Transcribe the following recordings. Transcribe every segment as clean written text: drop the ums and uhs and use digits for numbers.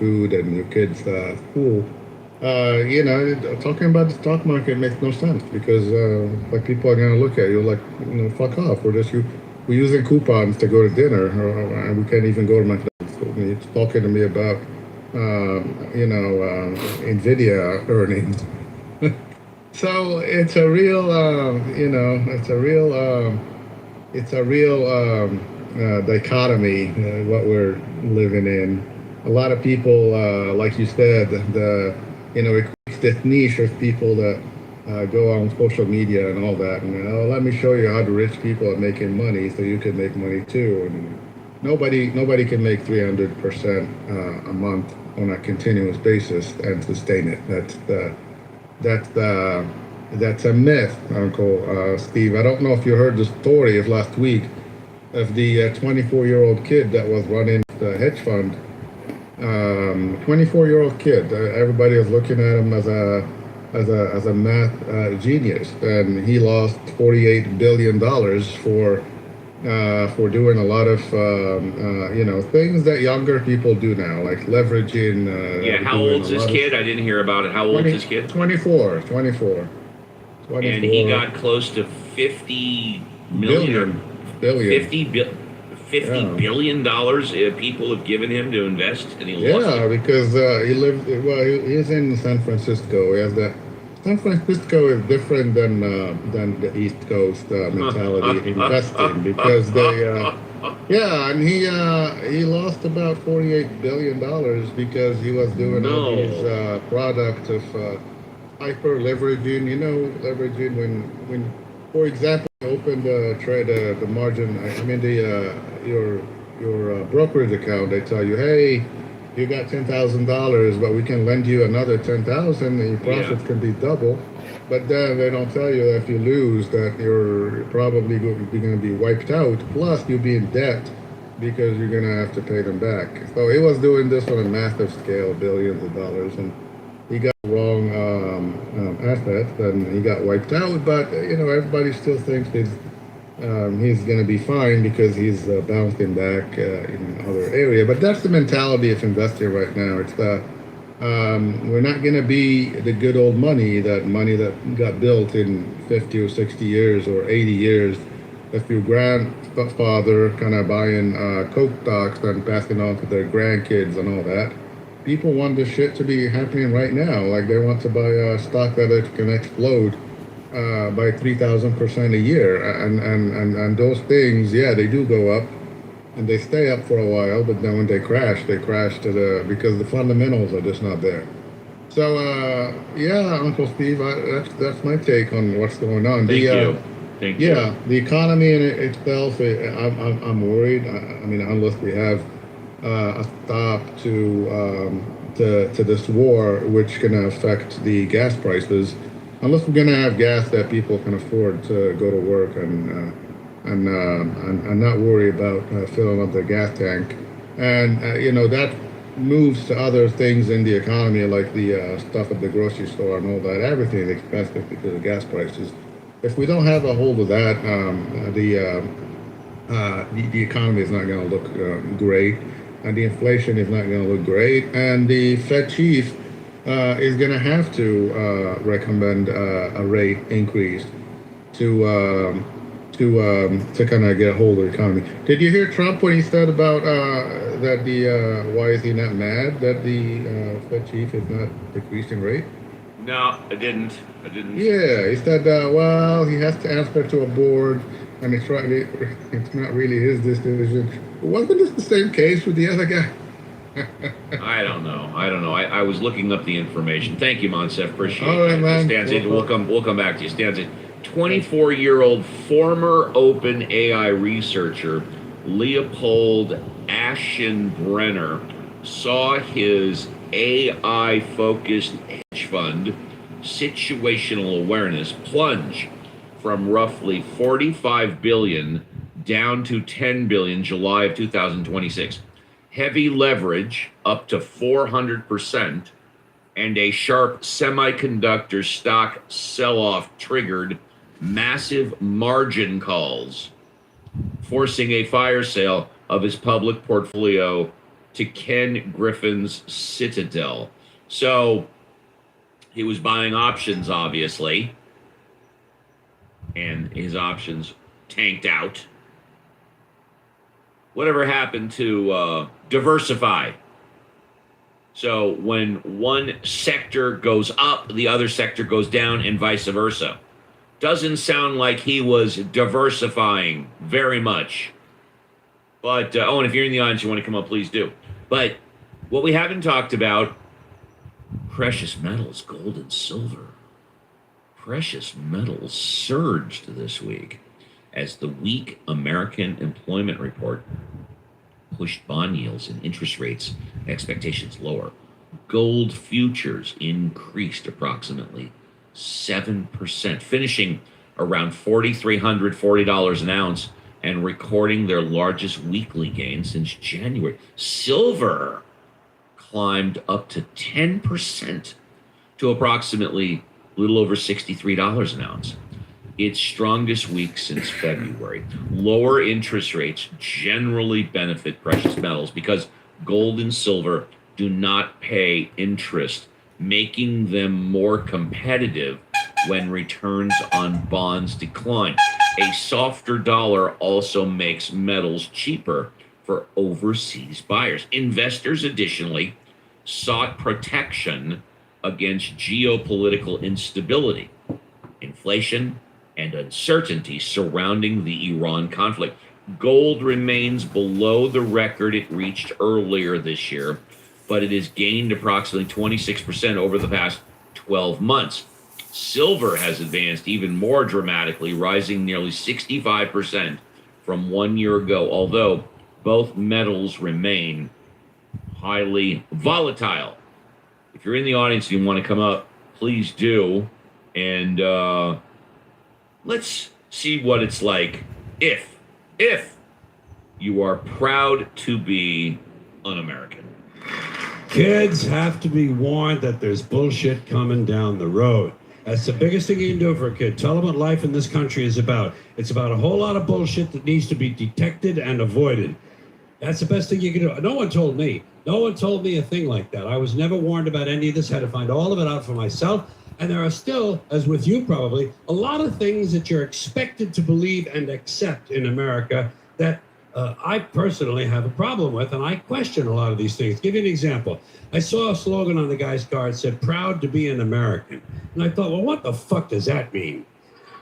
food and your kids' school. Talking about the stock market makes no sense because like people are gonna look at you like, fuck off. We're using coupons to go to dinner, and we can't even go to McDonald's. So he's talking to me about Nvidia earnings. So it's a real dichotomy what we're living in. A lot of people, like you said, it creates this niche of people that go on social media and all that, and let me show you how the rich people are making money, so you can make money too. And nobody can make 300% a month on a continuous basis and sustain it. That's a myth, Uncle Steve. I don't know if you heard the story of last week of the 24-year-old kid that was running the hedge fund. 24-year-old kid. Everybody was looking at him as a math genius, and he lost $48 billion for doing a lot of things that younger people do now, like leveraging. Yeah, how old's this kid? I didn't hear about it. How old is this kid? 24. And he got close to 50 million. Billion. 50 billion dollars people have given him to invest, and he lost it. Yeah, because he's in San Francisco. San Francisco is different than the East Coast mentality investing, because and he lost about $48 billion because he was doing all these products of hyper leveraging. Leveraging when for example, you open the margin. Your brokerage account. They tell you, hey, you got $10,000, but we can lend you another 10,000, and your profits can be double. But then they don't tell you that if you lose, that you're probably going to be wiped out. Plus, you'll be in debt because you're going to have to pay them back. So he was doing this on a massive scale, billions of dollars, and he got the wrong assets, and he got wiped out. But everybody still thinks he's going to be fine because he's bouncing back in other area. But that's the mentality of investing right now. It's we're not going to be the good old money that got built in 50 or 60 years or 80 years. If your grandfather kind of buying Coke stocks and passing on to their grandkids and all that. People want this shit to be happening right now. Like they want to buy a stock that can explode by 3,000% a year, and those things, they do go up, and they stay up for a while. But then when they crash because the fundamentals are just not there. So Uncle Steve, that's my take on what's going on. Thank you. The economy in itself, I'm worried. I mean, unless we have a stop to this war, which can affect the gas prices. Unless we're gonna have gas that people can afford to go to work and not worry about filling up their gas tank, and that moves to other things in the economy, like the stuff at the grocery store and all that. Everything is expensive because of gas prices. If we don't have a hold of that, the economy is not going to look great, and the inflation is not going to look great, and the Fed chief is going to have to recommend a rate increase to kind of get a hold of the economy. Did you hear Trump when he said about that why is he not mad that the Fed chief is not decreasing rate? No, I didn't. Yeah, he said, well, he has to answer to a board, and it's not really his decision. Wasn't this the same case with the other guy? I don't know. I was looking up the information. Thank you, Monsef. Appreciate it. All right, man. Stanzi, we'll come back to you. Stanzi, 24-year-old former OpenAI researcher Leopold Aschenbrenner saw his AI-focused hedge fund, Situational Awareness, plunge from roughly 45 billion down to 10 billion July of 2026. Heavy leverage up to 400% and a sharp semiconductor stock sell-off triggered massive margin calls, forcing a fire sale of his public portfolio to Ken Griffin's Citadel. So he was buying options, obviously, and his options tanked out. Whatever happened to diversify? So when one sector goes up, the other sector goes down, and vice versa. Doesn't sound like he was diversifying very much. But, and if you're in the audience, you want to come up, please do. But what we haven't talked about, precious metals, gold and silver. Precious metals surged this week as the weak American employment report pushed bond yields and interest rates expectations lower. Gold futures increased approximately 7%, finishing around $4,340 an ounce and recording their largest weekly gain since January. Silver climbed up to 10% to approximately a little over $63 an ounce. Its strongest week since February. Lower interest rates generally benefit precious metals because gold and silver do not pay interest, making them more competitive when returns on bonds decline. A softer dollar also makes metals cheaper for overseas buyers. Investors additionally sought protection against geopolitical instability, inflation, and uncertainty surrounding the Iran conflict. Gold remains below the record it reached earlier this year, but it has gained approximately 26% over the past 12 months. Silver has advanced even more dramatically, rising nearly 65% from 1 year ago, although both metals remain highly volatile. If you're in the audience and you want to come up, please do. And let's see what it's like if you are proud to be an American. Kids have to be warned that there's bullshit coming down the road. That's the biggest thing you can do for a kid. Tell them what life in this country is about. It's about a whole lot of bullshit that needs to be detected and avoided. That's the best thing you can do. No one told me. No one told me a thing like that. I was never warned about any of this. Had to find all of it out for myself. And there are still, as with you probably, a lot of things that you're expected to believe and accept in America that I personally have a problem with, and I question a lot of these things. Give you an example. I saw a slogan on the guy's car that said, "Proud to be an American." And I thought, well, what the fuck does that mean?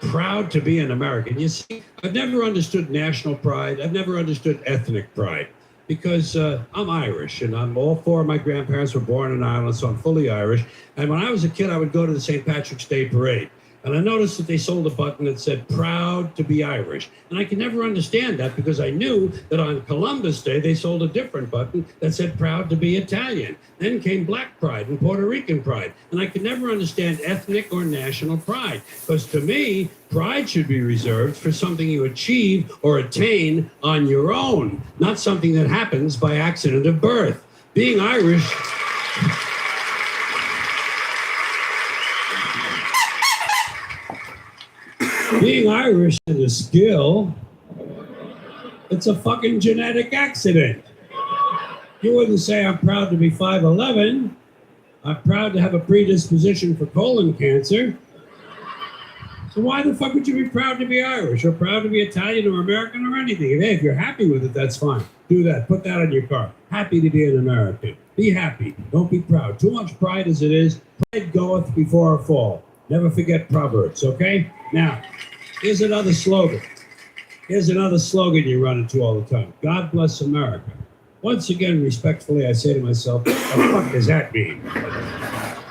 Proud to be an American. You see, I've never understood national pride. I've never understood ethnic pride because I'm Irish, and all four of my grandparents were born in Ireland, so I'm fully Irish. And when I was a kid, I would go to the St. Patrick's Day parade. And I noticed that they sold a button that said, "Proud to be Irish." And I could never understand that because I knew that on Columbus Day, they sold a different button that said, "Proud to be Italian." Then came Black pride and Puerto Rican pride. And I could never understand ethnic or national pride. Because to me, pride should be reserved for something you achieve or attain on your own, not something that happens by accident of birth. Being Irish... Being Irish is a skill. It's a fucking genetic accident. You wouldn't say, "I'm proud to be 5'11". I'm proud to have a predisposition for colon cancer. So why the fuck would you be proud to be Irish or proud to be Italian or American or anything? And hey, if you're happy with it, that's fine. Do that. Put that on your car. Happy to be an American. Be happy. Don't be proud. Too much pride as it is. Pride goeth before a fall. Never forget Proverbs, okay? Now, here's another slogan. Here's another slogan you run into all the time. God bless America. Once again, respectfully, I say to myself, what the fuck does that mean?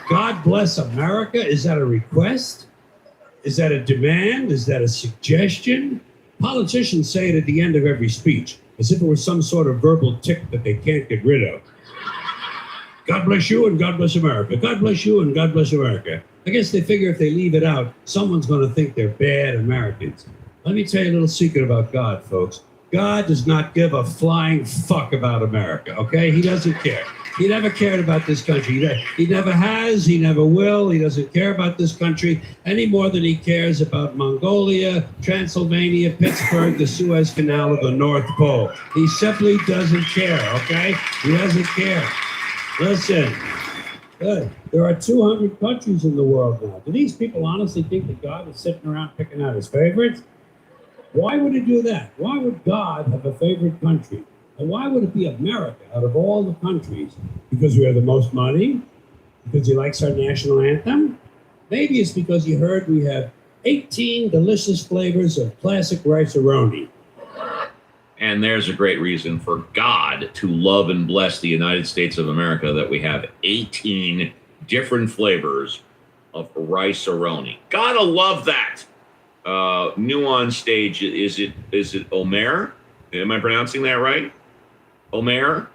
God bless America? Is that a request? Is that a demand? Is that a suggestion? Politicians say it at the end of every speech, as if it was some sort of verbal tic that they can't get rid of. God bless you and God bless America. God bless you and God bless America. I guess they figure if they leave it out, someone's going to think they're bad Americans. Let me tell you a little secret about God, folks. God does not give a flying fuck about America, okay? He doesn't care. He never cared about this country. He never has. He never will. He doesn't care about this country any more than he cares about Mongolia, Transylvania, Pittsburgh, the Suez Canal, or the North Pole. He simply doesn't care, okay? He doesn't care. Listen, good. There are 200 countries in the world now. Do these people honestly think that God is sitting around picking out his favorites? Why would he do that? Why would God have a favorite country? And why would it be America out of all the countries? Because we have the most money? Because he likes our national anthem? Maybe it's because he heard we have 18 delicious flavors of classic rice-a-roni. And there's a great reason for God to love and bless the United States of America, that we have 18 different flavors of rice-a-roni. Gotta love that. New on stage, is it Omer? Am I pronouncing that right? Omer?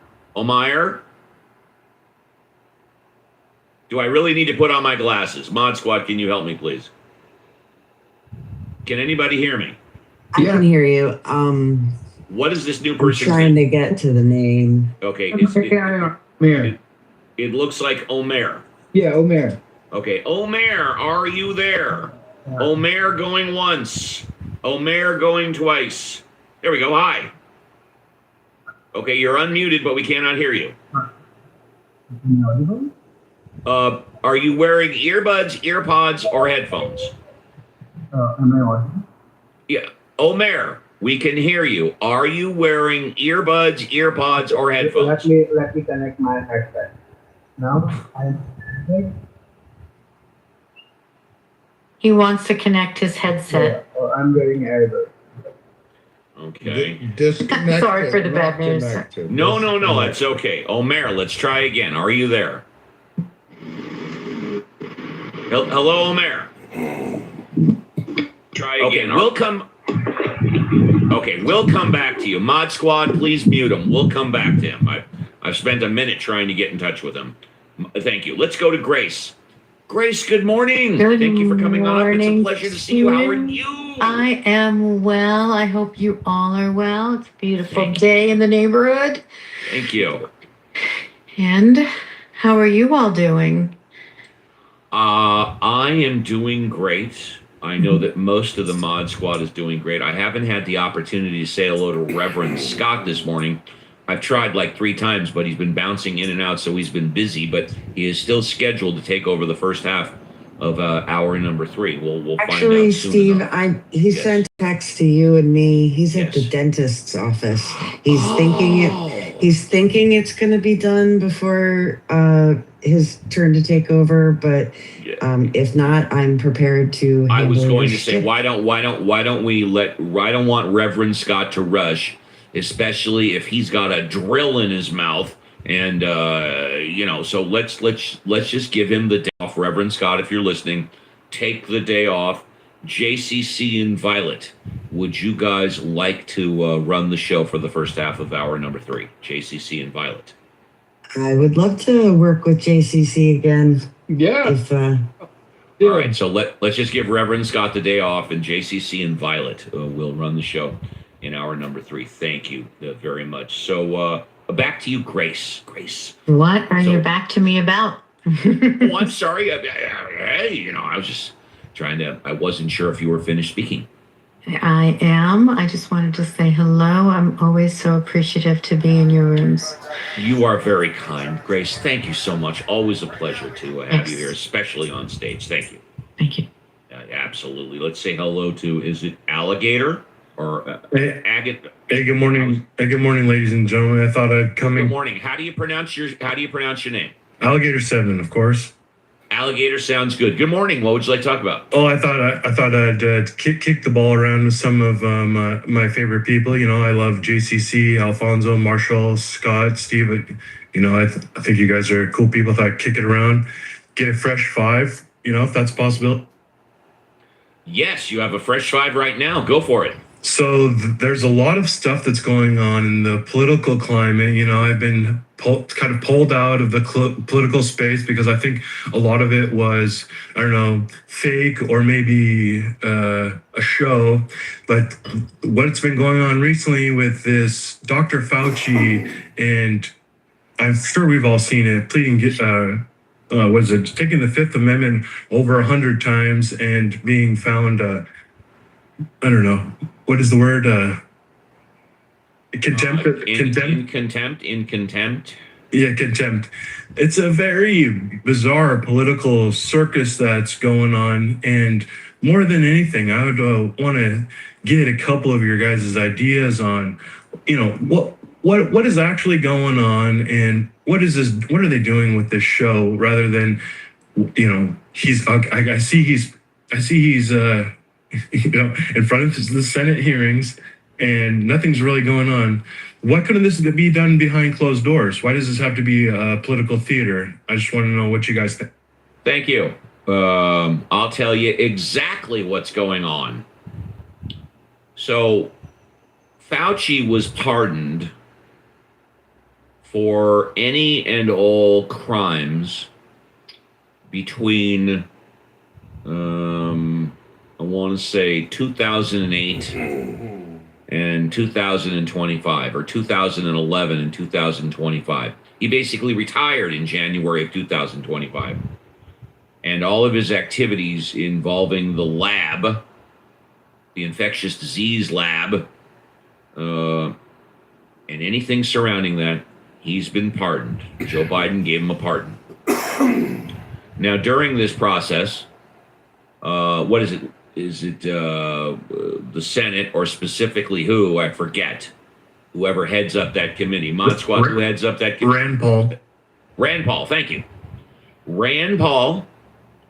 Do I really need to put on my glasses? Mod Squad, can you help me, please? Can anybody hear me? I can hear you. What is this new I'm person's trying name? to get to the name. Okay, Omer. it looks like Omer. Yeah, Omer. Okay, Omer, are you there? Omer going once. Omer going twice. There we go. Hi. Okay, you're unmuted, but we cannot hear you. Are you wearing earbuds, earpods, or headphones? Am I audible? Yeah. Omer, we can hear you. Are you wearing earbuds, earpods, or headphones? Let me connect my headset. Now He wants to connect his headset. I'm wearing earbuds. Okay. Disconnected. Sorry for the bad not news. connected. No, that's okay. Omer, let's try again. Are you there? Hello, Omer. Try again. We'll come back to you. Mod Squad, please mute him. We'll come back to him. I've spent a minute trying to get in touch with him. Thank you. Let's go to Grace. Grace, good morning. Good Thank you for coming on up. It's a morning, pleasure to see you. How are Steven. you? I am well. I hope you all are well. It's a beautiful Thank you. day in the neighborhood. Thank you. And how are you all doing? I am doing great. I know that most of the Mod Squad is doing great. I haven't had the opportunity to say hello to Reverend Scott this morning. I've tried like 3 times, but he's been bouncing in and out, so he's been busy. But he is still scheduled to take over the first half of hour number 3. We'll Actually, find out soon Steve, enough. he Yes. sent a text to you and me. He's at the Yes. dentist's office. He's thinking it's going to be done before his turn to take over, but Yeah. if not, I'm prepared to. I was handle going your to say, shit. why don't I don't want Reverend Scott to rush, especially if he's got a drill in his mouth, and so let's just give him the day off. Reverend Scott, if you're listening, take the day off. JCC and Violet, would you guys like to run the show for the first half of hour number 3? JCC and Violet. I would love to work with JCC again. Yeah. If All right, so let's just give Reverend Scott the day off, and JCC and Violet will run the show in hour number 3. Thank you very much. So back to you, Grace. Grace. What are So- you back to me about? Oh, I'm sorry. I was just trying to. I wasn't sure if you were finished speaking. I am. I just wanted to say hello. I'm always so appreciative to be in your rooms. You are very kind, Grace. Thank you so much. Always a pleasure to have Thanks. you here, especially on stage. Thank you. Thank you. Absolutely. Let's say hello to. Is it Alligator or Agate? Hey, good morning. Hey, good morning, ladies and gentlemen. I thought I'd come Good in. morning. How do you pronounce your name? Alligator 7, of course. Alligator sounds good. Good morning. What would you like to talk about? Oh, I thought I'd kick the ball around with some of my favorite people. You know, I love JCC, Alfonso, Marshall, Scott, Steve. I think you guys are cool people. Thought I'd kick it around, get a fresh 5. You know, if that's possible. Yes, you have a fresh 5 right now. Go for it. So there's a lot of stuff that's going on in the political climate. You know, I've been kind of pulled out of the political space because I think a lot of it was, I don't know, fake or maybe a show. But what's been going on recently with this Dr. Fauci and I'm sure we've all seen it, pleading, was it taking the Fifth Amendment over 100 times and being found, I don't know, what is the word? Contempt. In contempt. Yeah, contempt. It's a very bizarre political circus that's going on, and more than anything, I would want to get a couple of your guys' ideas on, what is actually going on, and what are they doing with this show, rather than, I see he's in front of the Senate hearings, and nothing's really going on. Why couldn't this be done behind closed doors? Why does this have to be political theater? I just want to know what you guys think. Thank you. I'll tell you exactly what's going on. So, Fauci was pardoned for any and all crimes between, I want to say 2008 and 2025, or 2011 and 2025. He basically retired in January of 2025. And all of his activities involving the lab, the infectious disease lab, and anything surrounding that, he's been pardoned. Joe Biden gave him a pardon. Now, during this process, what is it? Is it the Senate, or specifically who? I forget. Whoever heads up that committee. Mod Squad, who heads up that committee? Rand Paul. Rand Paul, thank you. Rand Paul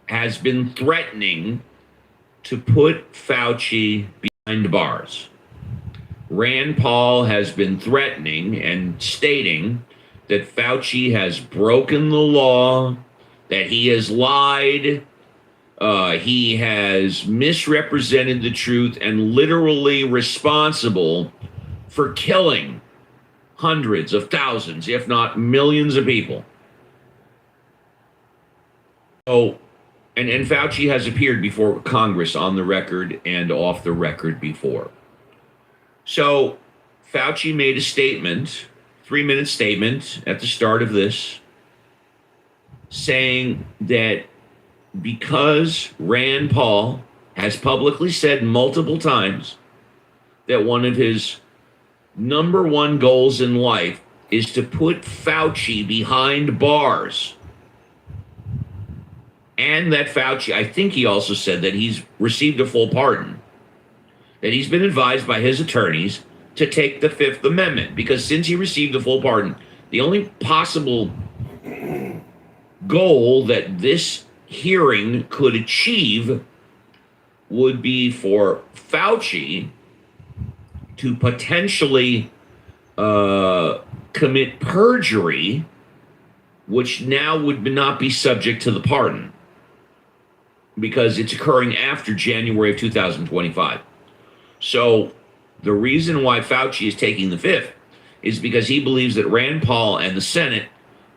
has been threatening to put Fauci behind bars. Rand Paul has been threatening and stating that Fauci has broken the law, that he has lied, he has misrepresented the truth, and literally responsible for killing hundreds of thousands, if not millions of people. So, and Fauci has appeared before Congress on the record and off the record before. So Fauci made a statement, 3-minute statement at the start of this, saying that because Rand Paul has publicly said multiple times that one of his number one goals in life is to put Fauci behind bars. And that Fauci, I think he also said that he's received a full pardon, that he's been advised by his attorneys to take the Fifth Amendment, because since he received a full pardon, the only possible goal that this hearing could achieve would be for Fauci to potentially commit perjury, which now would not be subject to the pardon because it's occurring after January of 2025. So the reason why Fauci is taking the Fifth is because he believes that Rand Paul and the Senate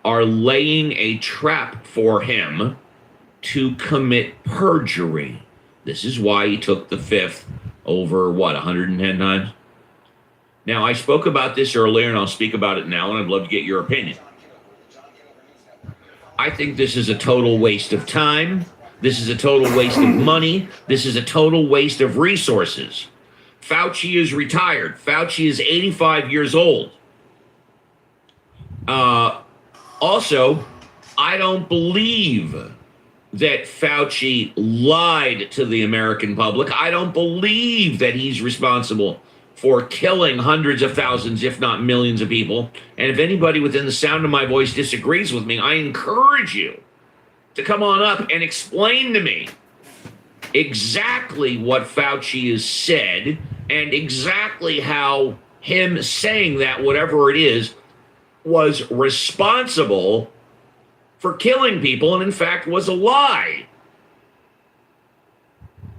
are laying a trap for him to commit perjury. This is why he took the Fifth over, 110 times? Now, I spoke about this earlier, and I'll speak about it now, and I'd love to get your opinion. I think this is a total waste of time. This is a total waste of money. This is a total waste of resources. Fauci is retired. Fauci is 85 years old. Also, I don't believe that Fauci lied to the American public. I don't believe that he's responsible for killing hundreds of thousands, if not millions of people. And if anybody within the sound of my voice disagrees with me, I encourage you to come on up and explain to me exactly what Fauci has said and exactly how him saying that, whatever it is, was responsible for killing people and in fact was a lie.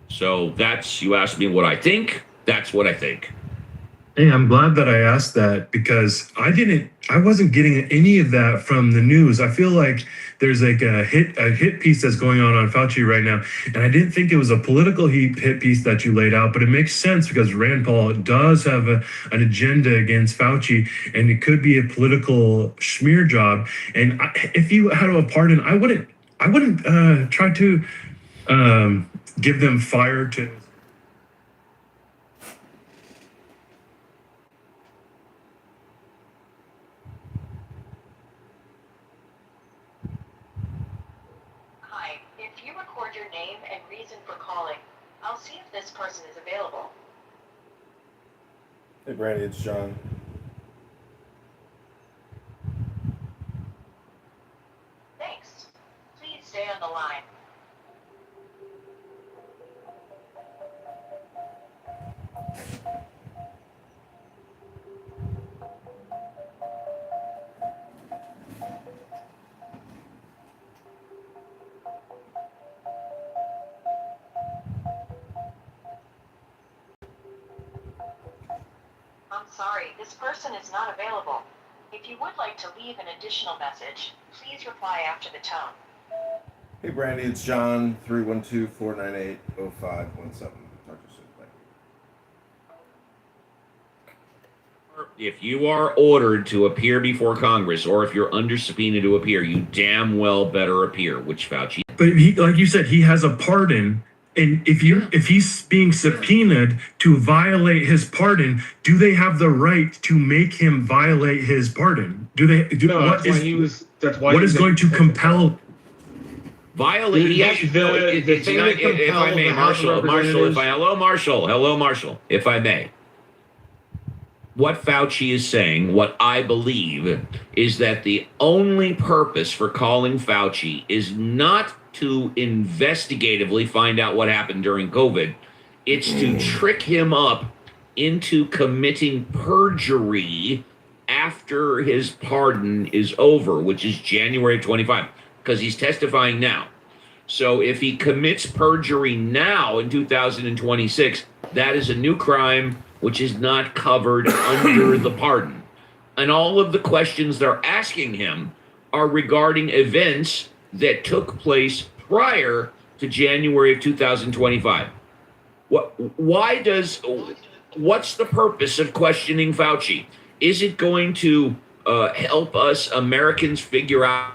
So that's, you asked me what I think, that's what I think. Hey, I'm glad that I asked that because I wasn't getting any of that from the news. I feel like there's like a hit piece that's going on Fauci right now. And I didn't think it was a political hit piece that you laid out, but it makes sense because Rand Paul does have an agenda against Fauci, and it could be a political smear job. And if you had a pardon, I wouldn't try to give them fire to. Hi, if you record your name and reason for calling, I'll see if this person is available. Hey, Brandy, it's John. Thanks. Please stay on the line. I'm sorry, this person is not available. If you would like to leave an additional message, please reply after the tone. Hey, Brandy, it's John. 312-498-0517. Talk to you soon. Bye. If you are ordered to appear before Congress, or if you're under subpoena to appear, you damn well better appear, which Fauci. But he, like you said, he has a pardon. And if he's being subpoenaed to violate his pardon, do they have the right to make him violate his pardon? Do they? No, what is going to compel? Violate. If I may, Marshall. Hello, Marshall. If I may. What Fauci is saying, what I believe, is that the only purpose for calling Fauci is not to investigatively find out what happened during COVID. It's to trick him up into committing perjury after his pardon is over, which is January 25, because he's testifying now. So if he commits perjury now in 2026, that is a new crime which is not covered under the pardon. And all of the questions they're asking him are regarding events that took place prior to January of 2025. What's the purpose of questioning Fauci? Is it going to help us Americans figure out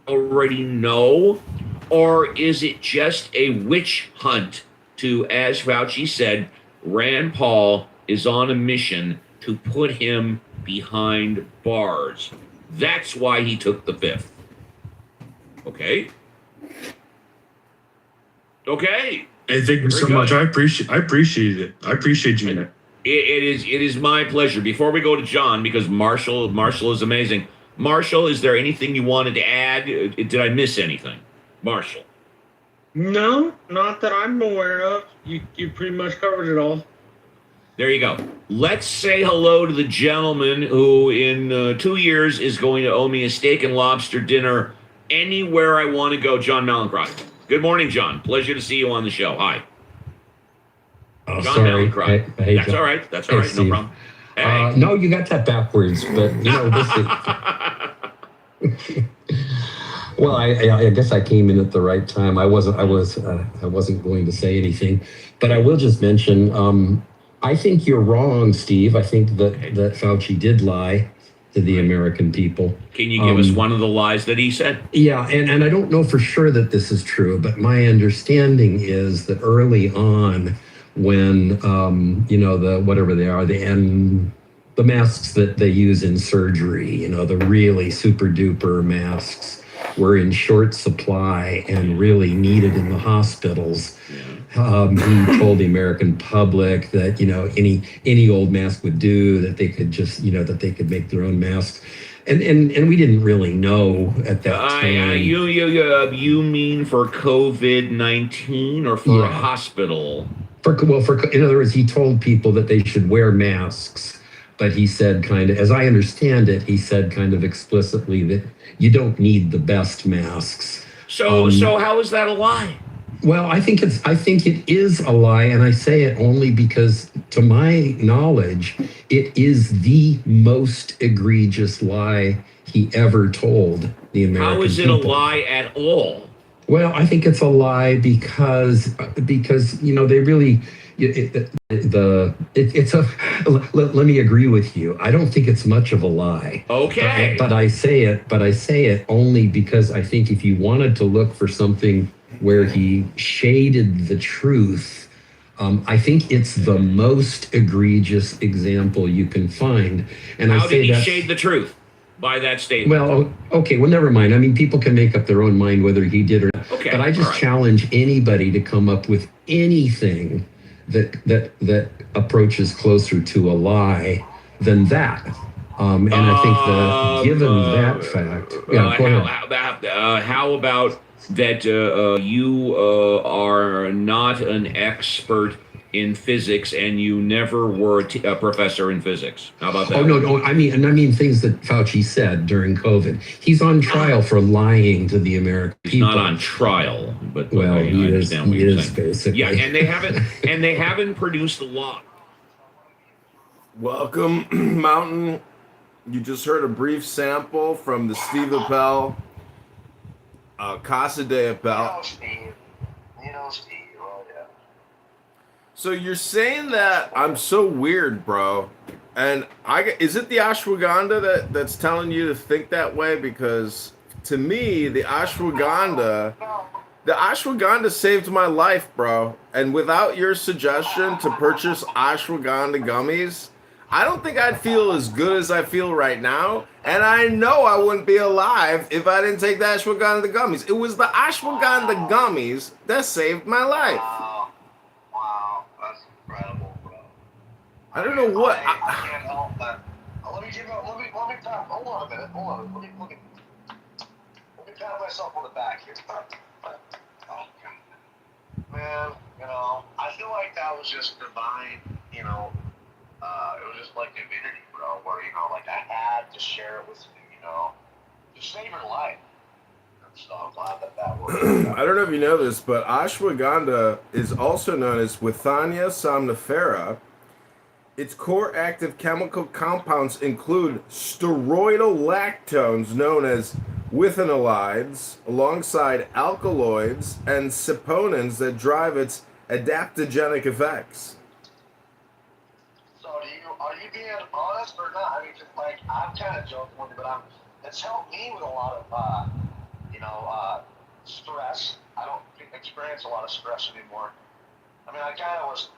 already know? Or is it just a witch hunt to, as Fauci said, Rand Paul is on a mission to put him behind bars? That's why he took the fifth. Okay. Hey, thank you so much. I appreciate it. I appreciate you. It is my pleasure. Before we go to John, because Marshall is amazing. Marshall, is there anything you wanted to add? Did I miss anything? Marshall. No, not that I'm aware of. You pretty much covered it all. There you go. Let's say hello to the gentleman who in 2 years is going to owe me a steak and lobster dinner anywhere I want to go, John Malincroft. Good morning, John. Pleasure to see you on the show. Hi. Oh, John sorry. Malincroft. Hey, That's John. all right. That's Hey, all right. Steve. No problem. Hey. No, you got that backwards, but you know, this is, well, I guess I came in at the right time. I wasn't going to say anything, but I will just mention, I think you're wrong, Steve. I think that Fauci did lie to the American people. Can you give us one of the lies that he said? Yeah, and I don't know for sure that this is true, but my understanding is that early on, when the whatever they are, the masks that they use in surgery, the really super duper masks, were in short supply and really needed in the hospitals. He told the American public that any old mask would do, that they could just that they could make their own masks, and we didn't really know at that time. You mean for COVID-19 or for a hospital? In other words, he told people that they should wear masks, but he said as I understand it, he said explicitly that you don't need the best masks. So how is that a lie? Well, I think it is a lie, and I say it only because, to my knowledge, it is the most egregious lie he ever told the American How is it people. a lie at all? Well, I think it's a lie because they really it's a let me agree with you. I don't think it's much of a lie. Okay. But I say it only because I think if you wanted to look for something where he shaded the truth, I think it's the most egregious example you can find. And How I say did he that's, shade the truth by that statement? well, okay, well, never mind. I mean, people can make up their own mind whether he did or not. Okay, But I just all right. challenge anybody to come up with anything that approaches closer to a lie than that. And I think that given that fact, yeah, go ahead. How about that you are not an expert in physics and you never were a professor in physics? How about that? Oh no! I mean things that Fauci said during COVID. He's on trial for lying to the American He's people. not on trial, but Well, I he is. understand what He you're is saying. basically. Yeah, and they haven't produced a law. Welcome, Mountain. You just heard a brief sample from the Steve Appel, Casa de Appel. Steve. Oh, yeah. So you're saying that I'm so weird, bro, and is it the ashwagandha that's telling you to think that way? Because to me, the ashwagandha saved my life, bro. And without your suggestion to purchase ashwagandha gummies, I don't think I'd feel as good as I feel right now. And I know I wouldn't be alive if I didn't take the ashwagandha gummies. It was the ashwagandha gummies that saved my life. Wow, that's incredible, bro. I don't know what. I can't help that. Let me tap. Hold on a minute. Let me pat myself on the back here. Oh, God. Man, I feel like that was just divine, it was just like divinity, bro, where, like I had to share it with you, to save your life. So I'm glad that worked. I don't know if you know this, but ashwagandha is also known as Withania somnifera. Its core active chemical compounds include steroidal lactones known as withanolides, alongside alkaloids and saponins that drive its adaptogenic effects. So are you being honest or not? I mean, just like, I'm kind of joking with you, but it's helped me with a lot of, stress. I don't experience a lot of stress anymore. I mean, I kind of was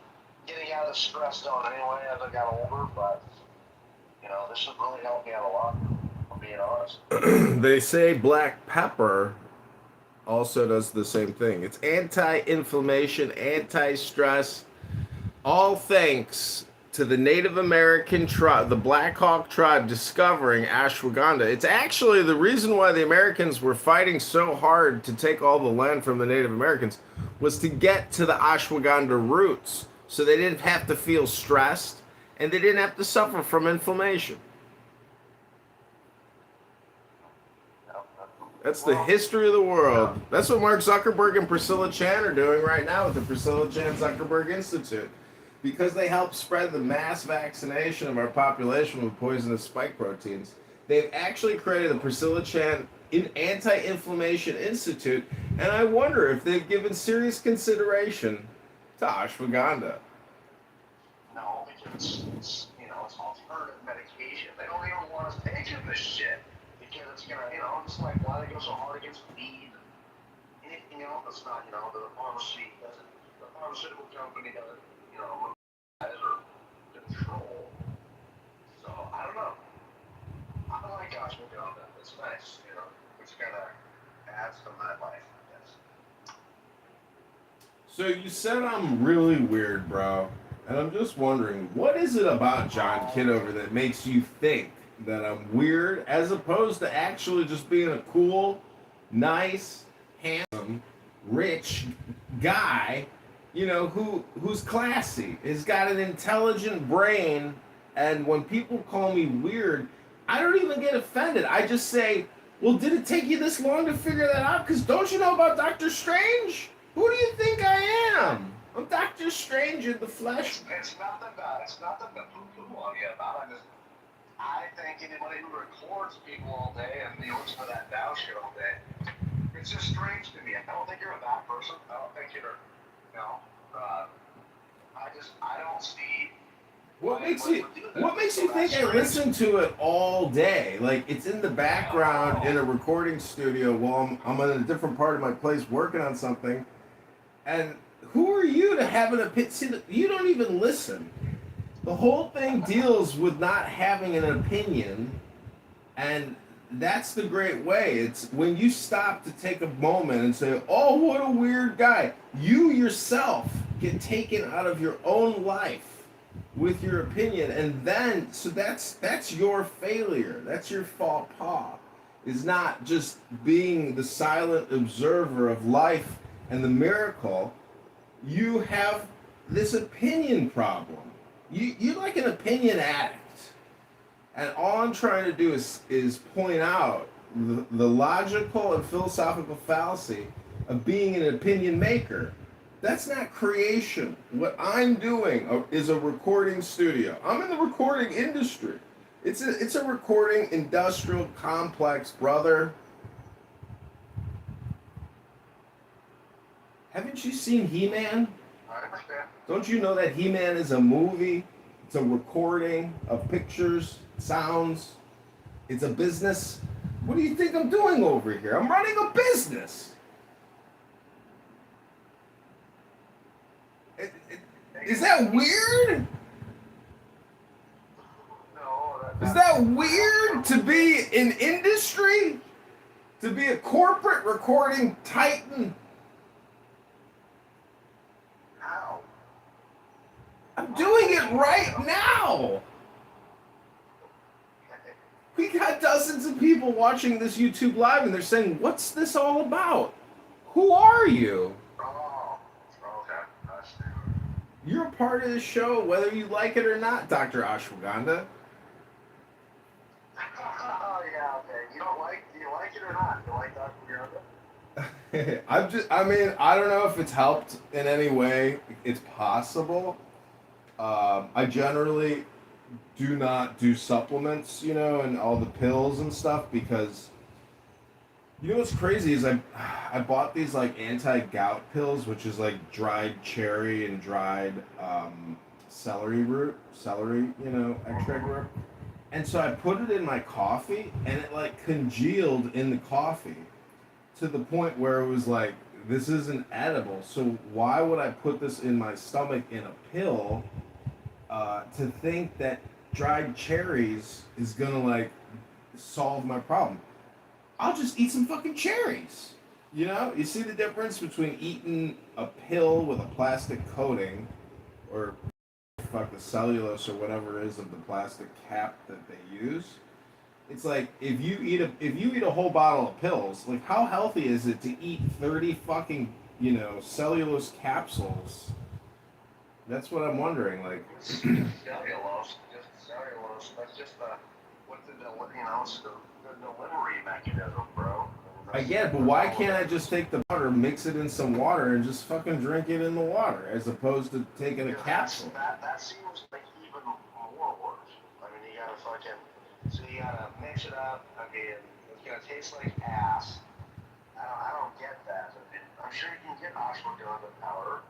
getting out of the stress zone anyway as I got older, but, this has really helped me out a lot, if I'm being honest. They say black pepper also does the same thing. It's anti-inflammation, anti-stress, all thanks to the Native American tribe, the Black Hawk tribe, discovering ashwagandha. It's actually the reason why the Americans were fighting so hard to take all the land from the Native Americans, was to get to the ashwagandha roots, so they didn't have to feel stressed and they didn't have to suffer from inflammation. That's the history of the world. That's what Mark Zuckerberg and Priscilla Chan are doing right now with the Priscilla Chan Zuckerberg Institute. Because they help spread the mass vaccination of our population with poisonous spike proteins, they've actually created the Priscilla Chan Anti-Inflammation Institute, and I wonder if they've given serious consideration to ashwagandha. No, because it's alternative medication. They don't even want us taking this shit because it's gonna, it's like why they go so hard against weed and anything else that's not, the pharmaceutical company doesn't. Control. So I don't know. I like ashwagandha. It's nice, It's gonna add to my life, I guess. So you said I'm really weird, bro, and I'm just wondering, what is it about John Kitover that makes you think that I'm weird, as opposed to actually just being a cool, nice, handsome, rich guy? Who's classy, has got an intelligent brain, and when people call me weird, I don't even get offended. I just say, well, did it take you this long to figure that out? Because don't you know about Doctor Strange? Who do you think I am? I'm Doctor Strange in the flesh. It's nothing bad. It's nothing to poo-poo on you about. I think anybody who records people all day and looks for that Dow shit all day, it's just strange to me. I don't think you're a bad person. I don't think you're, you know, I don't see. What makes you think I listen to it all day? Like it's in the background in a recording studio while I'm in a different part of my place working on something. And who are you to have an opinion? You don't even listen. The whole thing deals with not having an opinion, and that's the great way. It's when you stop to take a moment and say, "Oh, what a weird guy." You yourself get taken out of your own life with your opinion, and then so that's your failure. That's your faux pas. Is not just being the silent observer of life and the miracle. You have this opinion problem. You're like an opinion addict, and all I'm trying to do is point out the logical and philosophical fallacy of being an opinion maker. That's not creation. What I'm doing is a recording studio. I'm in the recording industry. It's a recording industrial complex, brother. Haven't you seen He-Man? I understand. Don't you know that He-Man is a movie? It's a recording of pictures, sounds. It's a business. What do you think I'm doing over here? I'm running a business. Is that weird? No. Is that weird to be in industry? To be a corporate recording titan? How? I'm doing it right now. We got dozens of people watching this YouTube live and they're saying, "What's this all about? Who are you?" Oh, okay. I see. You're a part of the show, whether you like it or not, Dr. Ashwagandha. Oh, yeah, okay. Do you like it or not? Do you like Dr. Yoga? I don't know if it's helped in any way. It's possible. I generally do not do supplements, and all the pills and stuff because what's crazy is I bought these like anti-gout pills, which is like dried cherry and dried celery extract root. And so I put it in my coffee and it like congealed in the coffee to the point where it was like, this isn't edible. So why would I put this in my stomach in a pill to think that dried cherries is gonna like solve my problem? I'll just eat some fucking cherries. You see the difference between eating a pill with a plastic coating or the cellulose or whatever it is of the plastic cap that they use. It's like if you eat a whole bottle of pills, like how healthy is it to eat 30 fucking, cellulose capsules? That's what I'm wondering, like Cellulose. That's just the delivery mechanism, bro. I get it, but why can't I just take the water, mix it in some water, and just fucking drink it in the water, as opposed to taking a capsule? That seems like even more work. I mean, you gotta mix it up. I mean, it's gonna taste like ass. I don't get that. I mean, I'm sure you can get ashwagandha powder,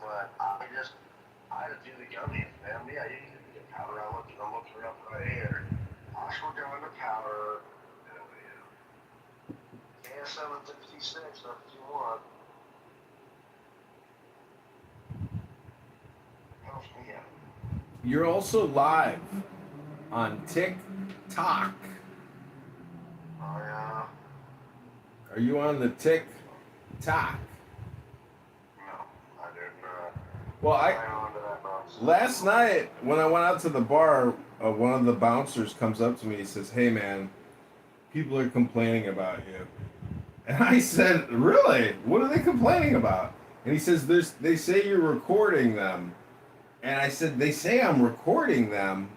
but I just do the gummies, man. Yeah, you can get powder. I'm looking it up right here. Ashwagandha powder. KS756, if you want. You're also live on TikTok. Oh, yeah. Are you on the TikTok? No, I didn't. Well, last night when I went out to the bar, one of the bouncers comes up to me. He says, "Hey, man, people are complaining about you." And I said, "Really? What are they complaining about?" And he says, "They say you're recording them." And I said, "They say I'm recording them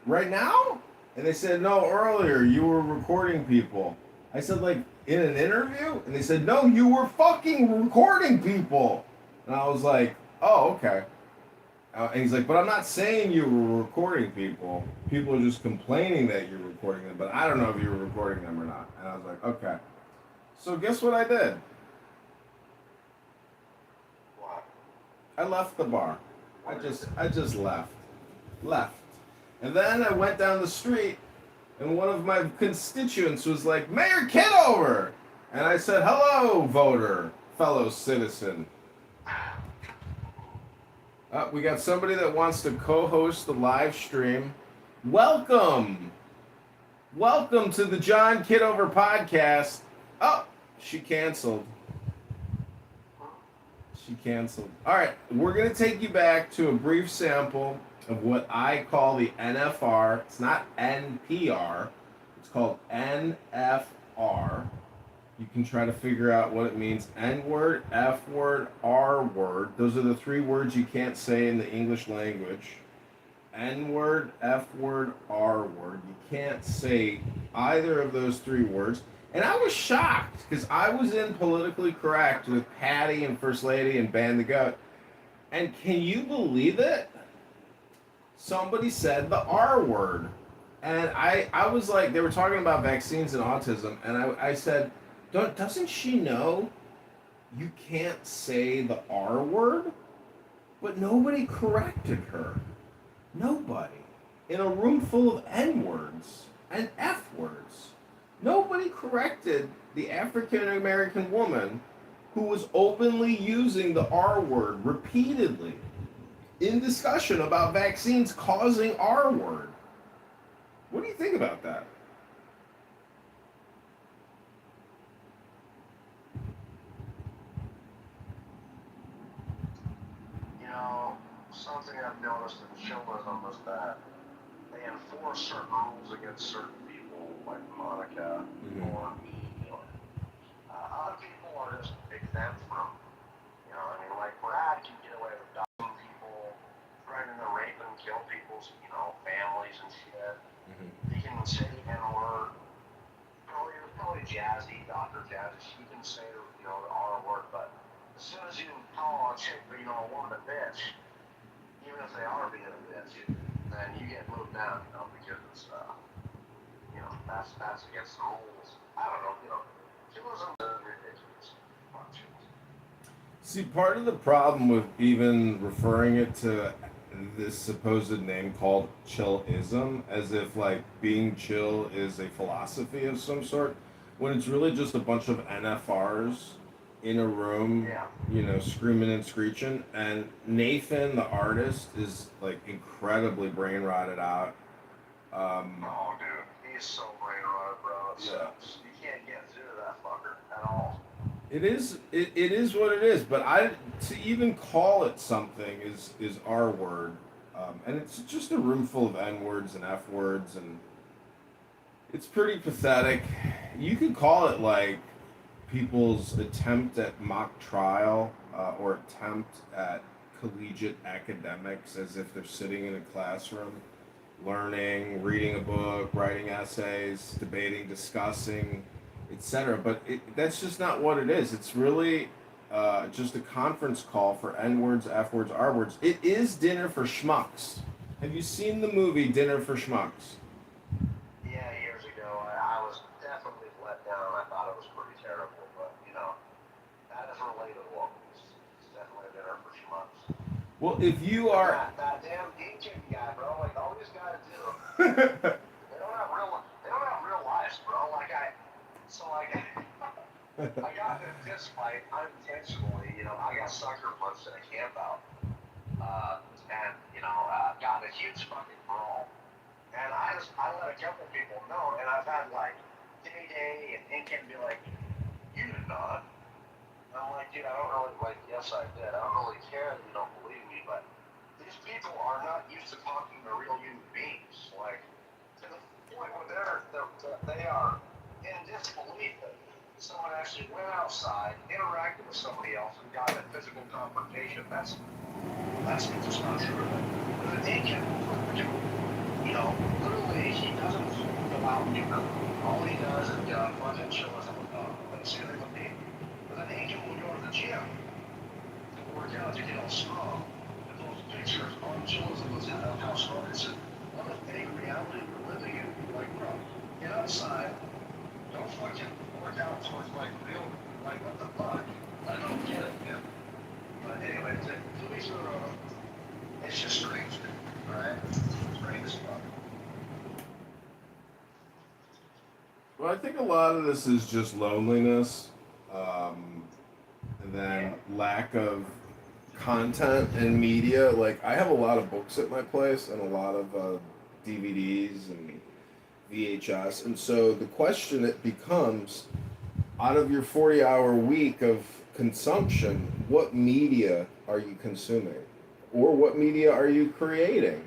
right now?" And they said, "No, earlier you were recording people." I said, like, in an interview? And they said, no, you were fucking recording people. And I was like, oh, okay. And he's like, but I'm not saying you were recording people. People are just complaining that you're recording them, but I don't know if you were recording them or not. And I was like, okay. So guess what I did? What? I left the bar. I just left. And then I went down the street and one of my constituents was like, Mayor Kitover! And I said, hello, voter, fellow citizen. We got somebody that wants to co-host the live stream. Welcome! Welcome to the John Kitover podcast. Oh, she canceled. All right, we're going to take you back to a brief sample of what I call the NFR. It's not NPR. It's called NFR. You can try to figure out what it means. N-word, F-word, R-word. Those are the three words you can't say in the English language. N-word, F-word, R-word. You can't say either of those three words. And I was shocked because I was in Politically Correct with Patty and First Lady and Ban the Goat. And can you believe it? Somebody said the R word. And I was like, they were talking about vaccines and autism. And I said, doesn't she know you can't say the R word? But nobody corrected her. Nobody. In a room full of N words and F words. Nobody corrected the African American woman who was openly using the R word repeatedly in discussion about vaccines causing R word. What do you think about that? You know, something I've noticed in chauvinism is that they enforce certain rules against certain people, like Monica or me. Other people are just exempt from. You know, I mean, like Brad can get away with dumping people, threatening to rape and kill people's, families and shit. He can say the N-word. Probably Jazzy, Dr. Jazzy, she can say, the R word, but as soon as you call a chick, a woman a bitch, even if they are being a bitch, then you get moved down, because it's, that's against the rules. I don't know, chauvinism is ridiculous. See, part of the problem with even referring it to this supposed name called chillism, as if like being chill is a philosophy of some sort, when it's really just a bunch of NFRs in a room, screaming and screeching. And Nathan, the artist, is like incredibly brain rotted out. Oh, dude, he's so brain rotted, bro. You can't get through that fucker at all. It is what it is, but to even call it something is R word, and it's just a room full of N words and F words, and it's pretty pathetic. You could call it like people's attempt at mock trial or attempt at collegiate academics, as if they're sitting in a classroom, learning, reading a book, writing essays, debating, discussing, etc. But that's just not what it is. It's really just a conference call for N words, F words, R words. It is Dinner for Schmucks. Have you seen the movie Dinner for Schmucks? Yeah, years ago, I was definitely let down. I thought it was pretty terrible, but that is relatable. It's definitely Dinner for Schmucks. Well, if you are that damn Deacon guy, bro, like all these guys do, they don't have real lives, bro. I got in a fist fight unintentionally. I got sucker punched in a camp out, and got in a huge fucking brawl. And I let a couple people know, and I've had like Day and Incan be like, "You did not." And I'm like, dude, I don't really yes, I did. I don't really care that you don't believe me, but these people are not used to talking to real human beings. Like, to the point where they are in disbelief that someone actually went outside, interacted with somebody else, and got in a physical confrontation. That's just not true. But the Incan, literally, he doesn't go out and do nothing. All he does is fucking chillism with dog. Like, say like with me. But then Angel will go to the gym to work out to get all strong. And those pictures on chillism was of how strong it's what a fake reality we're living in. Like, bro, get outside. Don't fucking work out towards like real, like what the fuck? I don't get it, man. But anyway, police are, it's just strange, alright? Strange as fuck. Well, I think a lot of this is just loneliness, and then lack of content and media. Like, I have a lot of books at my place and a lot of DVDs and VHS, and so the question it becomes, out of your 40-hour week of consumption, what media are you consuming? Or what media are you creating?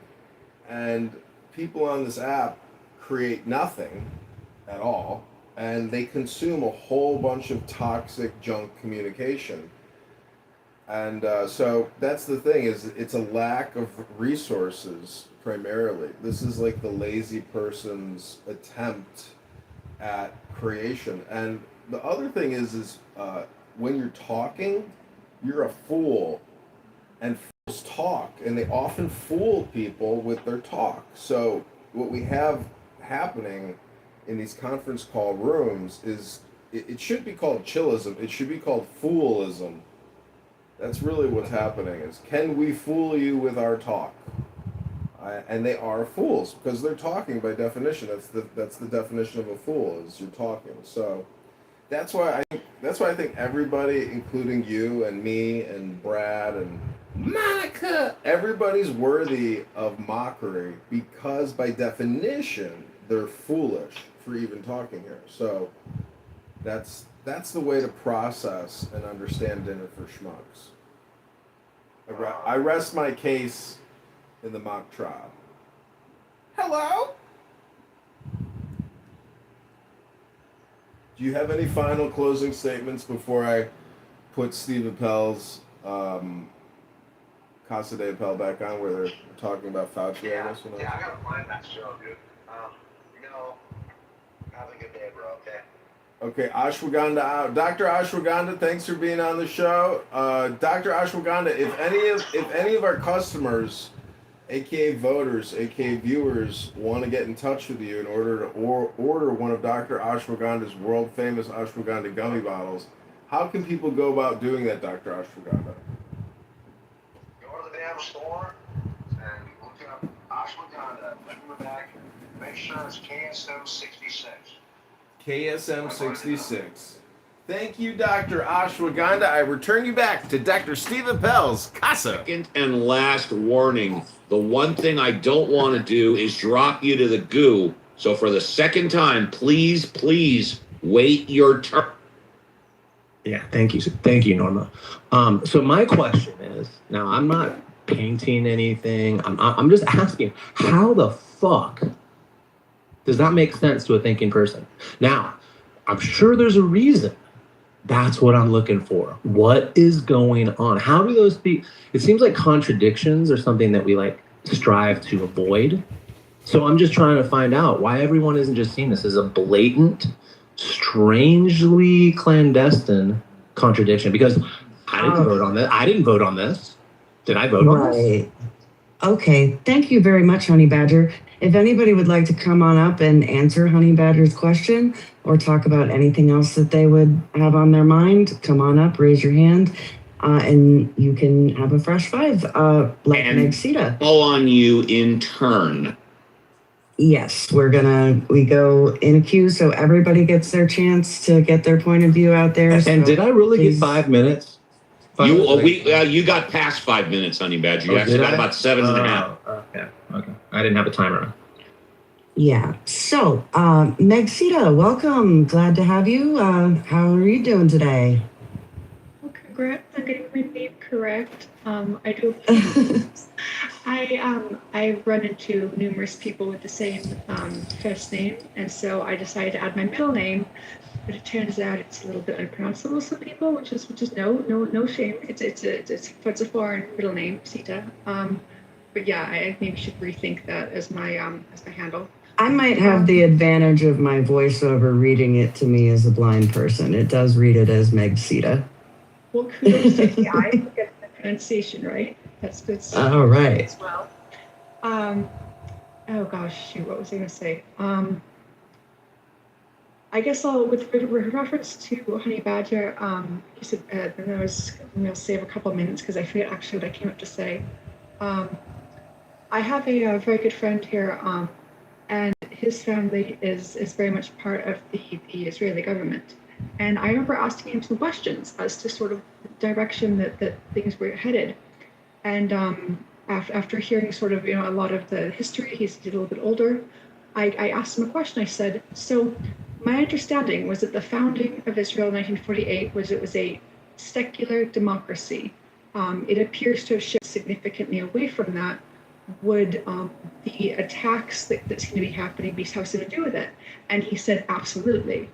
And people on this app create nothing at all, and they consume a whole bunch of toxic junk communication. And so that's the thing, is it's a lack of resources primarily. This is like the lazy person's attempt at creation. And the other thing is when you're talking, you're a fool, and fools talk, and they often fool people with their talk. So what we have happening in these conference call rooms is it should be called chillism. It should be called foolism. That's really what's happening, is can we fool you with our talk? And they are fools because they're talking by definition. That's the definition of a fool, is you're talking. So that's why I think everybody, including you and me and Brad and Monica, everybody's worthy of mockery because by definition they're foolish for even talking here. So that's the way to process and understand Dinner for Schmucks. I rest my case in the mock trial. Hello? Do you have any final closing statements before I put Steve Appel's Casa de Appel back on, where they're talking about Fauci? Yeah, I gotta find that show, dude. Have a good day, bro, okay? Okay, Ashwagandha out. Dr. Ashwagandha, thanks for being on the show. Dr. Ashwagandha, if any of our customers, aka voters, aka viewers, want to get in touch with you in order to order one of Dr. Ashwagandha's world famous ashwagandha gummy bottles, how can people go about doing that, Dr. Ashwagandha? Go to the damn store and look up ashwagandha, look in the back, make sure it's KSM 66. KSM 66. Thank you, Dr. Ashwagandha. I return you back to Dr. Steve Appel's Casa. Second and last warning. The one thing I don't want to do is drop you to the goo. So for the second time, please, please wait your turn. Yeah, thank you, Norma. So my question is, now I'm not painting anything. I'm just asking, how the fuck does that make sense to a thinking person? Now, I'm sure there's a reason. That's what I'm looking for. What is going on? How do those be? It seems like contradictions are something that we like strive to avoid. So I'm just trying to find out why everyone isn't just seeing this as a blatant, strangely clandestine contradiction. Because I didn't vote on this. I didn't vote on this. Did I vote on this? Okay. Thank you very much, Honey Badger. If anybody would like to come on up and answer Honey Badger's question or talk about anything else that they would have on their mind, come on up, raise your hand, and you can have a fresh five, like Meg Sita. Call on you in turn. Yes, we go in a queue so everybody gets their chance to get their point of view out there. And did I really get 5 minutes? You got past 5 minutes, Honey Badger. You actually got about 7.5. Okay. I didn't have a timer. Yeah. So, Meg Sita, welcome. Glad to have you. How are you doing today? Well, congrats on getting my name correct. I do. I run into numerous people with the same first name, and so I decided to add my middle name. But it turns out it's a little bit unpronounceable to some people, which is no shame. It's a foreign middle name, Sita. But yeah, I maybe should rethink that as my handle. I might have the advantage of my voiceover reading it to me as a blind person. It does read it as Meg Sita. Well, kudos to AI for getting the pronunciation right. That's good stuff. All right. As well. Oh gosh, shoot, what was I going to say? I guess with reference to Honey Badger, he said, and I was going to save a couple of minutes because I forget actually what I came up to say. I have a very good friend here, and his family is very much part of the Israeli government. And I remember asking him some questions as to sort of the direction that things were headed. And after hearing sort of a lot of the history, he's a little bit older. I asked him a question. I said, so my understanding was that the founding of Israel in 1948 was it was a secular democracy. It appears to have shifted significantly away from that. Would the attacks that seem to be happening have something to do with it? And he said, absolutely.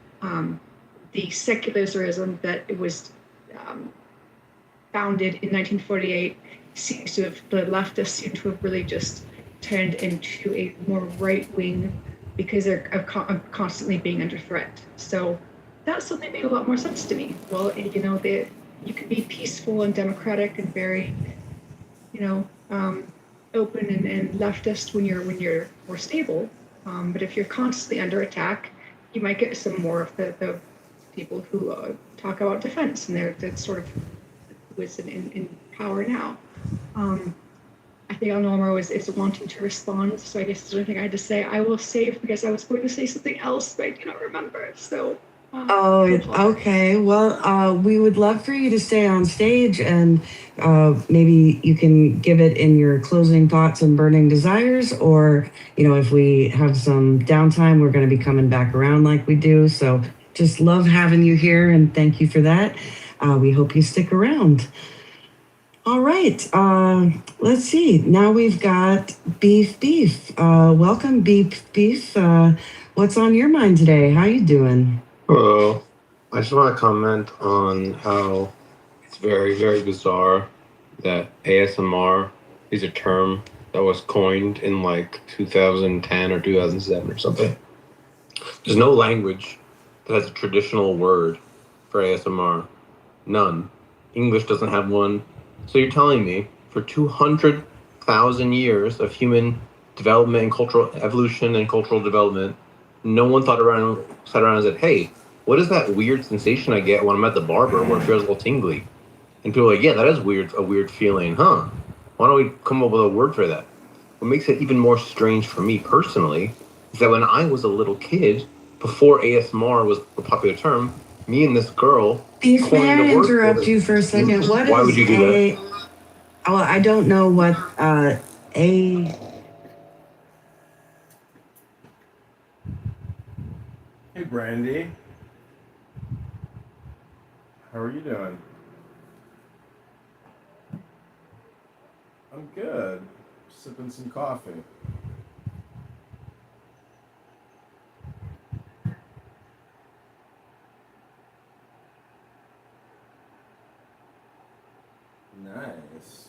The secularism that it was founded in 1948 seems to have, the leftists seem to have really just turned into a more right wing because they're constantly being under threat. So that suddenly made a lot more sense to me. Well, you can be peaceful and democratic and very, open and leftist when you're more stable. But if you're constantly under attack, you might get some more of the people who talk about defense, and they're sort of who is in power now. I think Norma is wanting to respond, so I guess there's anything I had to say. I will save because I was going to say something else, but I cannot remember. So. Okay. Well, we would love for you to stay on stage, and maybe you can give it in your closing thoughts and burning desires, or if we have some downtime, we're going to be coming back around like we do. So just love having you here, and thank you for that. We hope you stick around. All right. Let's see. Now we've got Beef. Welcome, Beef. What's on your mind today? How you doing? Hello. I just want to comment on how it's very, very bizarre that ASMR is a term that was coined in like 2010 or 2007 or something. There's no language that has a traditional word for ASMR. None. English doesn't have one. So you're telling me for 200,000 years of human development and cultural evolution and cultural development, no one sat around and said, hey, what is that weird sensation I get when I'm at the barber where it feels a little tingly? And people are like, yeah, that is a weird feeling, huh? Why don't we come up with a word for that? What makes it even more strange for me personally is that when I was a little kid, before ASMR was a popular term, me and this girl Beef, may I interrupt you for a second? Why would you do that? Well, I don't know what Hey, Brandy. How are you doing? I'm good. Sipping some coffee. Nice.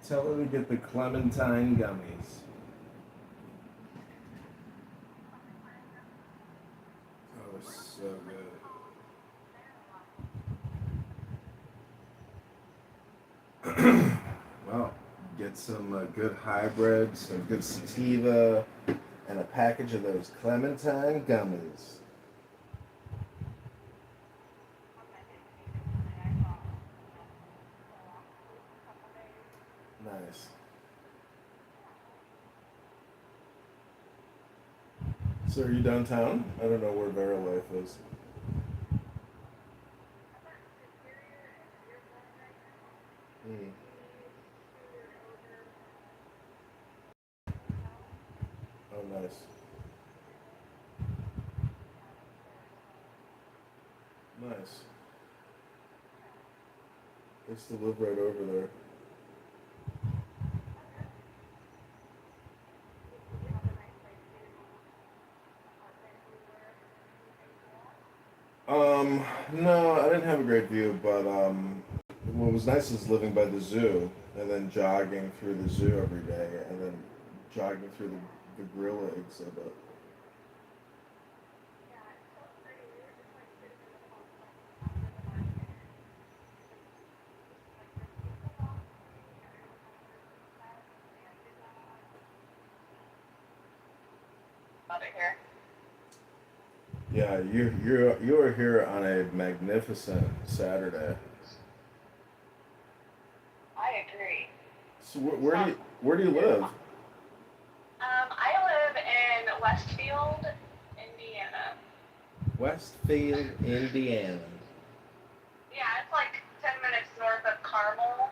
Tell her to get the clementine gummies. Oh, so good. Well, get some good hybrid, some good sativa, and a package of those clementine gummies. Nice. So are you downtown? I don't know where Verilife is. Hmm. Oh, nice. Nice. I used to live right over there. No, I didn't have a great view, but what was nice is living by the zoo and then jogging through the zoo every day and then jogging through the gorilla exhibit. Love it here. Yeah, you are here on a magnificent Saturday. I agree. So where do you live? I live in Westfield, Indiana. Westfield, Indiana. Yeah, it's like 10 minutes north of Carmel.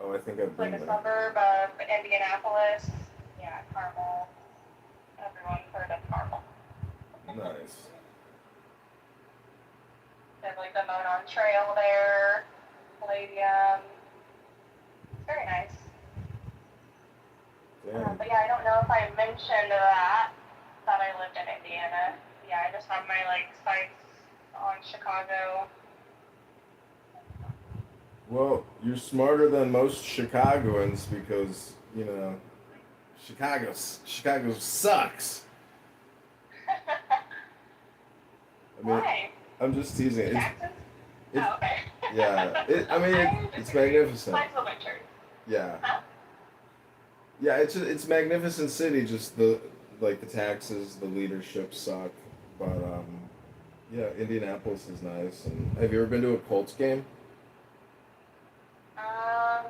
Oh, I think I've It's like been a there. suburb of Indianapolis. Yeah, Carmel. Everyone's heard of Carmel. Nice. There's like the Monon Trail there, Palladium. It's very nice. Damn. But yeah, I don't know if I mentioned that I lived in Indiana. Yeah, I just have my like sites on Chicago. Well, you're smarter than most Chicagoans because, Chicago sucks. I mean, Why? I'm just teasing. Taxes? Oh, okay. Yeah. It's magnificent. Mine's the winter. Yeah. Huh? Yeah, it's magnificent city. Just the taxes, the leadership suck. But yeah, Indianapolis is nice. And have you ever been to a Colts game? I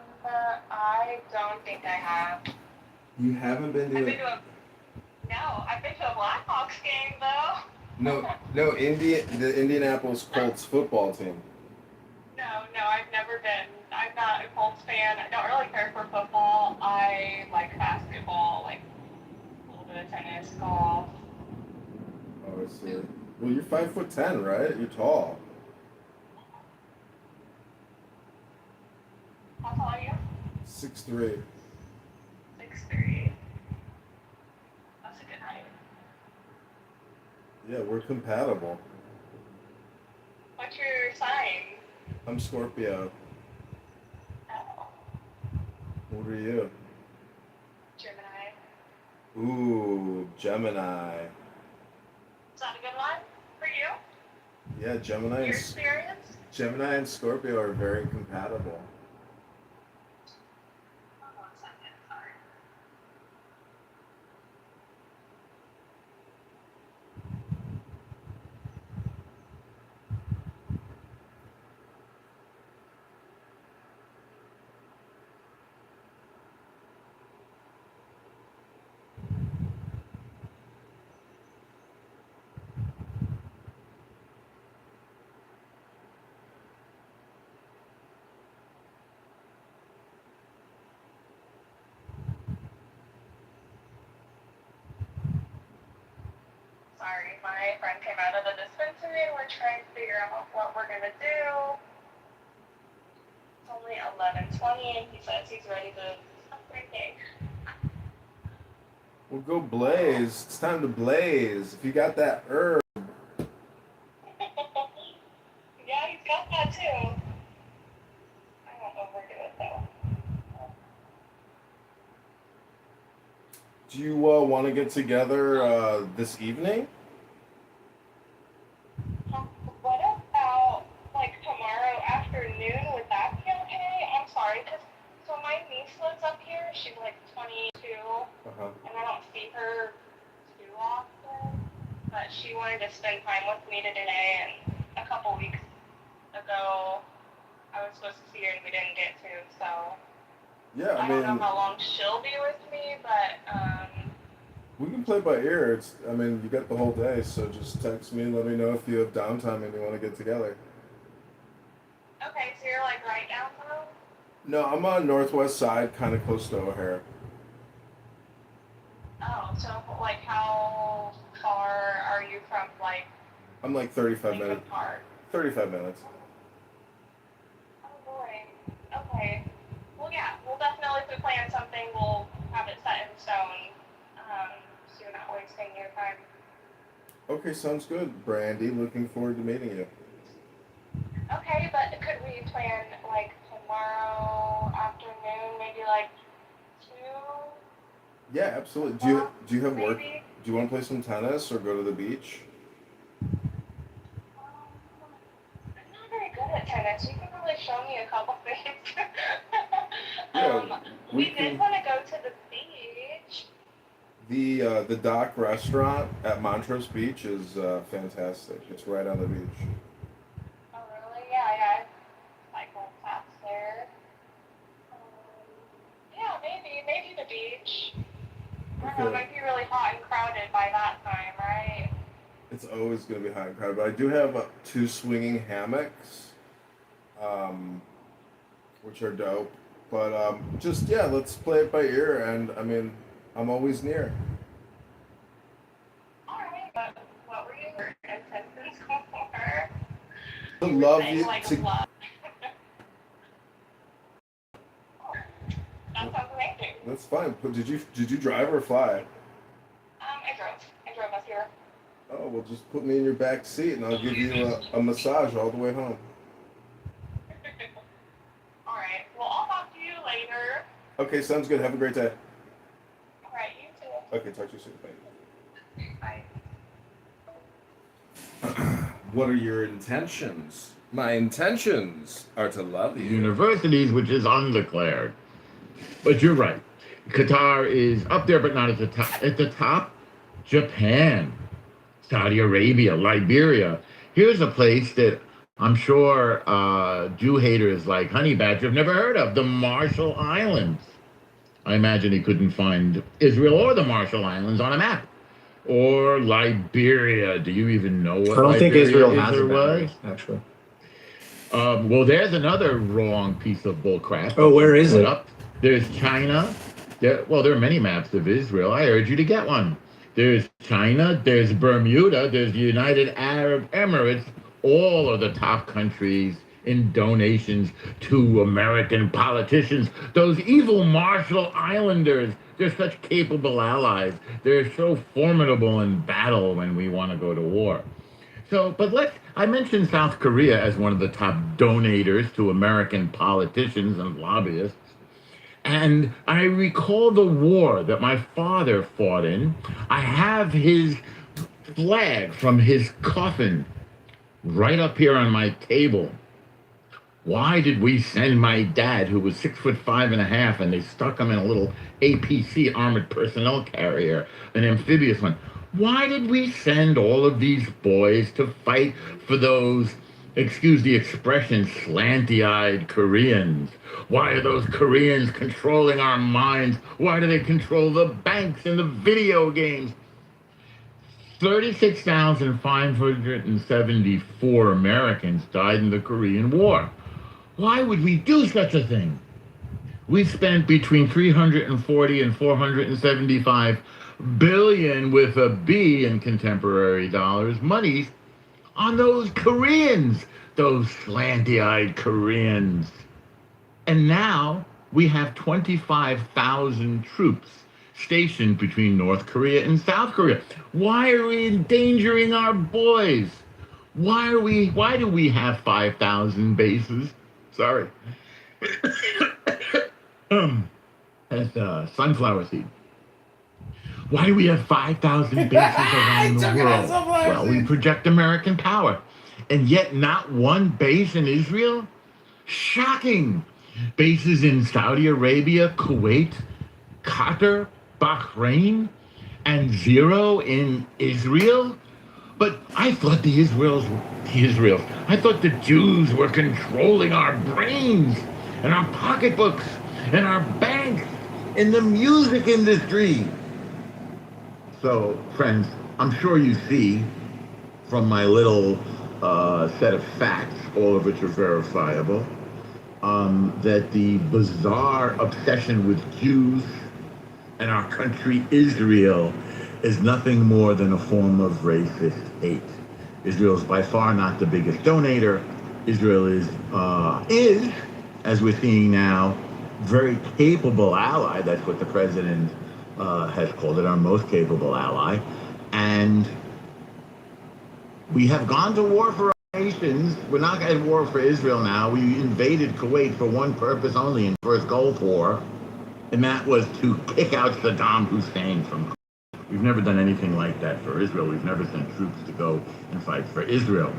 don't think I have. You haven't been to I've been to a Blackhawks game though. No, the Indianapolis Colts football team. No, I've never been. I'm not a Colts fan. I don't really care for football. I like basketball, like a little bit of tennis, golf. Oh, I see. Well, you're 5'10", right? You're tall. How tall are you? 6'3". 6'3". That's a good height. Yeah, we're compatible. What's your sign? I'm Scorpio. Oh, What are you? Gemini. Ooh, Gemini. Is that a good one for you? Yeah, Your experience? Gemini and Scorpio are very compatible. Hold on a second, sorry. Sorry, my friend came out of the dispensary and we're trying to figure out what we're gonna do. It's only 11:20 and he says he's ready to celebrate day. Well, go blaze. It's time to blaze. If you got that herb. Yeah, he's got that too. I won't overdo it though. Do you want to get together this evening? What about like tomorrow afternoon? Would that be okay? I'm sorry, so my niece lives up here. She's like 22, and I don't see her too often. But she wanted to spend time with me today, and a couple weeks ago I was supposed to see her and we didn't get to. So Yeah, I don't know how long she'll be with me, but we can play by ear. You got the whole day, so just text me and let me know if you have downtime and you want to get together. okay. So you're like right downtown. No, I'm on northwest side, kind of close to O'Hare. Oh, so like how far are you from like I'm like 35 Lincoln minutes. Park? 35 minutes. Oh boy. Okay. Well, yeah, we'll definitely, if we plan something, we'll have it set in stone. So you're not wasting your time. Okay, sounds good, Brandy. Looking forward to meeting you. Okay, but could we plan like tomorrow afternoon, maybe like 2? Yeah, absolutely. Do you have work? Maybe. Do you want to play some tennis or go to the beach? I'm not very good at tennis. You can probably show me a couple things. Yeah, We we did can. want to go to the beach. The Dock restaurant at Montrose Beach is fantastic. It's right on the beach. Oh, really? Yeah, I cycle past there. Um, yeah, maybe the beach. I don't know, it Okay. might be really hot and crowded by that time, right? It's always going to be hot and crowded, but I do have two swinging hammocks, which are dope. But just yeah, let's play it by ear. And I mean, I'm always near. Alright, but what were your intentions for? To You were love saying you. like To, love. Oh, that sounds amazing. that's fine. But did you drive or fly? I drove. I drove us here. Oh well, just put me in your back seat, and I'll give you a massage all the way home. Alright, well, I'll talk to you later. Okay, sounds good. Have a great day. Alright, you too. Okay, talk to you soon. Bye. Bye. What are your intentions? My intentions are to love you. Universities, which is undeclared. But you're right. Qatar is up there, but not at the top. At the top, Japan, Saudi Arabia, Liberia. Here's a place that I'm sure Jew haters like Honey Badger have never heard of, the Marshall Islands. I imagine he couldn't find Israel or the Marshall Islands on a map. Or Liberia. Do you even know what I don't think Liberia Israel is has or a boundary, was? actually. Well, there's another wrong piece of bullcrap. Oh, where is Put it? up. There's China. There are many maps of Israel. I urge you to get one. There's China. There's Bermuda. There's the United Arab Emirates. All are the top countries in donations to American politicians. Those evil Marshall Islanders. They're such capable allies. They're so formidable in battle when we want to go to war. So, I mentioned South Korea as one of the top donators to American politicians and lobbyists. And I recall the war that my father fought in. I have his flag from his coffin right up here on my table. Why did we send my dad, who was 6'5.5", and they stuck him in a little APC armored personnel carrier, an amphibious one? Why did we send all of these boys to fight for those, excuse the expression, slanty-eyed Koreans? Why are those Koreans controlling our minds? Why do they control the banks and the video games? 36,574 Americans died in the Korean War. Why would we do such a thing? We spent between 340 and 475 billion with a B in contemporary dollars monies on those Koreans, those slanty-eyed Koreans. And now we have 25,000 troops stationed between North Korea and South Korea. Why are we endangering our boys? Why do we have 5,000 bases? Sorry. That's sunflower seed. Why do we have 5,000 bases around the world? Well, we project American power. And yet not one base in Israel? Shocking. Bases in Saudi Arabia, Kuwait, Qatar, Bahrain, and 0 in Israel? But I thought the Jews were controlling our brains and our pocketbooks and our banks in the music industry. So, friends, I'm sure you see from my little set of facts, all of which are verifiable, that the bizarre obsession with Jews and our country, Israel, is nothing more than a form of racist hate. Israel is by far not the biggest donator. Israel is, as we're seeing now, very capable ally. That's what the president has called it, our most capable ally. And we have gone to war for our nations. We're not at war for Israel now. We invaded Kuwait for one purpose only in the first Gulf War. and that was to kick out Saddam Hussein from. We've never done anything like that for Israel. We've never sent troops to go and fight for Israel.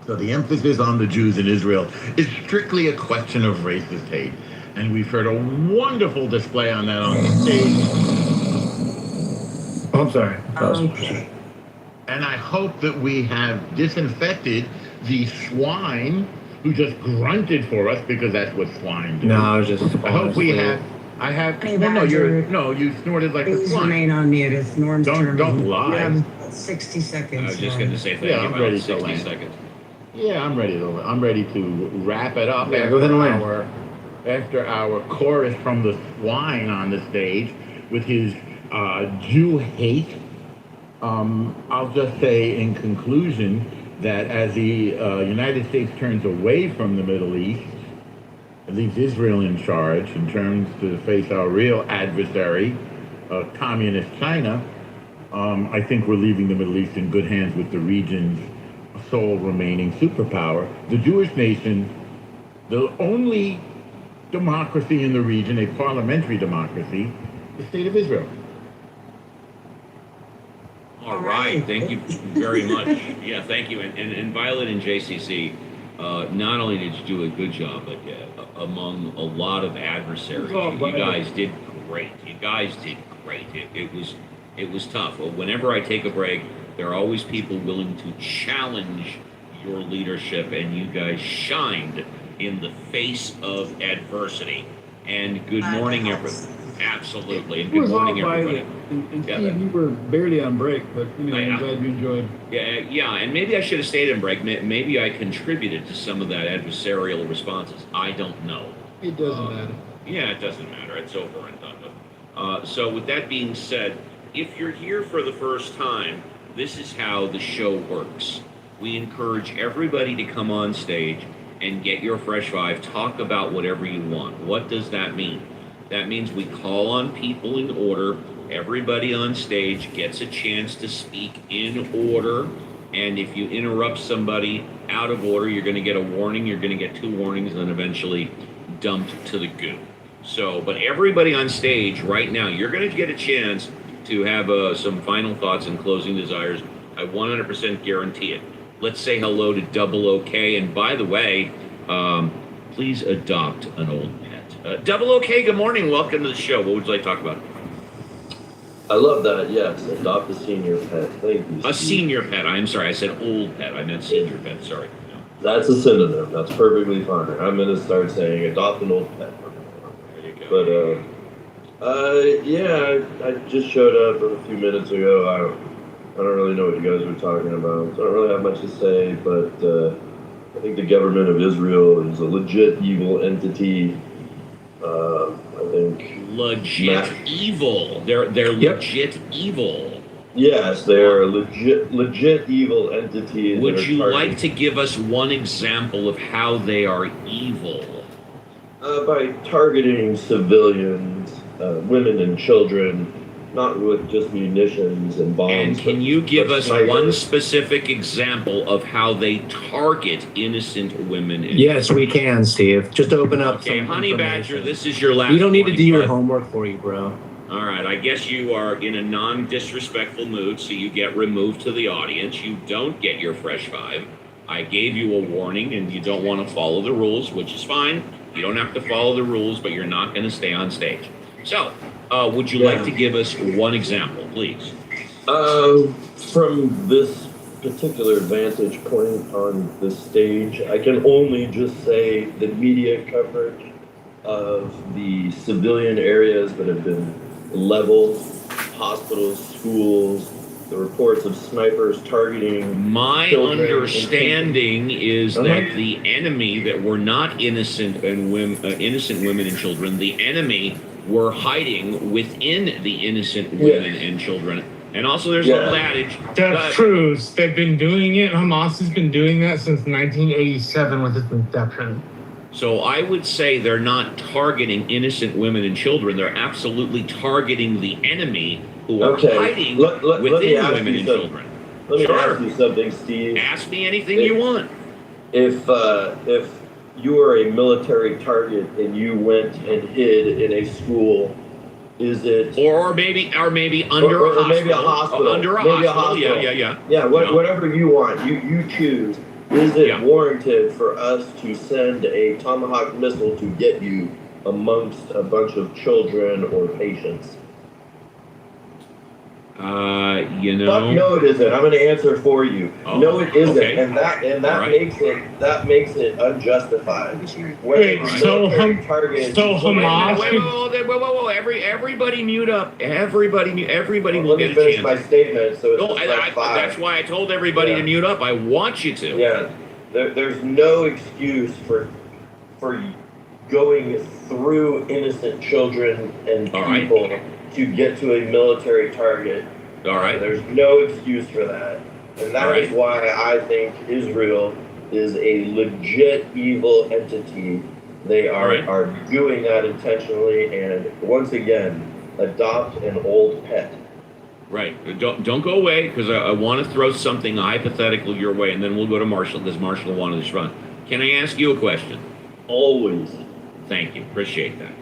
So the emphasis on the Jews in Israel is strictly a question of racist hate. And we've heard a wonderful display on that on the stage. Oh, I'm sorry. And I hope that we have disinfected the swine who just grunted for us, because that's what swine do. No, I was just. I hope we have. I have. Honey Well, Badger, you snorted like a please swine. remain on mute. It's Norm's turn. Don't lie. You have 60 seconds. I was just Norm. going to say thank Yeah, you I'm about ready to 60 land. seconds. Yeah, I'm ready to wrap it up. Yeah, go ahead and land. After our chorus from the swine on the stage with his Jew hate. I'll just say in conclusion that as the United States turns away from the Middle East, it leaves Israel in charge and turns to face our real adversary, communist China. I think we're leaving the Middle East in good hands with the region's sole remaining superpower, the Jewish nation, the only democracy in the region, a parliamentary democracy, the State of Israel. All right. Thank you very much. Yeah, thank you. And Violet and JCC, not only did you do a good job, but among a lot of adversaries, you guys did great. You guys did great. It was tough. Whenever I take a break, there are always people willing to challenge your leadership, and you guys shined in the face of adversity. And good morning, everyone. Absolutely. And good morning, everybody. And Steve, you were barely on break, but anyway, I'm glad you enjoyed. Yeah, and maybe I should have stayed in break. Maybe I contributed to some of that adversarial responses. I don't know. It doesn't matter. Yeah, it doesn't matter. It's over and done with. So with that being said, if you're here for the first time, this is how the show works. We encourage everybody to come on stage and get your fresh five, talk about whatever you want. What does that mean? That means we call on people in order. Everybody on stage gets a chance to speak in order. And if you interrupt somebody out of order, you're going to get a warning. You're going to get 2 warnings and then eventually dumped to the goo. So, but everybody on stage right now, you're going to get a chance to have some final thoughts and closing desires. I 100% guarantee it. Let's say hello to Double OK. And by the way, please adopt an old pet. Double OK, good morning. Welcome to the show. What would you like to talk about? I love that. Yes, adopt a senior pet. Thank you, Steve. A senior pet. I'm sorry. I said old pet. I meant senior pet. Sorry. No. That's a synonym. That's perfectly fine. I'm going to start saying adopt an old pet. There you go. But, yeah, I just showed up a few minutes ago. I don't really know what you guys were talking about, so I don't really have much to say, but I think the government of Israel is a legit evil entity. I think legit evil. They're legit evil. Yes, they are a legit evil entity. Would you like to give us one example of how they are evil? By targeting civilians, women and children, not with just munitions and bombs. And can you give us snipers. one specific example of how they target innocent women? Yes, we can, Steve. Just open up. Okay, some Honey information. Badger, this is your last. We don't need to do your 25. homework for you, bro. All right, I guess you are in a non-disrespectful mood, so you get removed to the audience. You don't get your fresh five. I gave you a warning, and you don't want to follow the rules, which is fine. You don't have to follow the rules, but you're not going to stay on stage. So, would you like to give us one example, please? From this particular vantage point on the stage, I can only just say the media coverage of the civilian areas that have been leveled, hospitals, schools, the reports of snipers targeting My children and understanding is that the enemy that were not innocent and innocent women and children, the enemy were hiding within the innocent women and children. And also there's a little adage. That's true. They've been doing it. Hamas has been doing that since 1987 with its inception. So I would say they're not targeting innocent women and children. They're absolutely targeting the enemy who are hiding within women and children. Let me ask you something, Steve. Ask me anything you want. If you are a military target and you went and hid in a school, is it or maybe under or a hospital, maybe a hospital, under a maybe hospital. a hospital. Yeah. Whatever you want, you choose. Is it warranted for us to send a Tomahawk missile to get you amongst a bunch of children or patients? No, it isn't. I'm going to answer for you. Oh, no, it isn't, okay. and that makes it unjustified. Wait, so Hamas? Whoa! Everybody mute up. Everybody will Let get me a finish chance. my statement. So it's No, that's why I told everybody to mute up. I want you to. Yeah, there's no excuse for going through innocent children and people to get to a military target. All right. There's no excuse for that. And that is why I think Israel is a legit evil entity. They are doing that intentionally, and once again, adopt an old pet. Right. Don't go away, because I want to throw something hypothetical your way, and then we'll go to Marshall, because Marshall wanted to respond. Can I ask you a question? Always. Thank you. Appreciate that.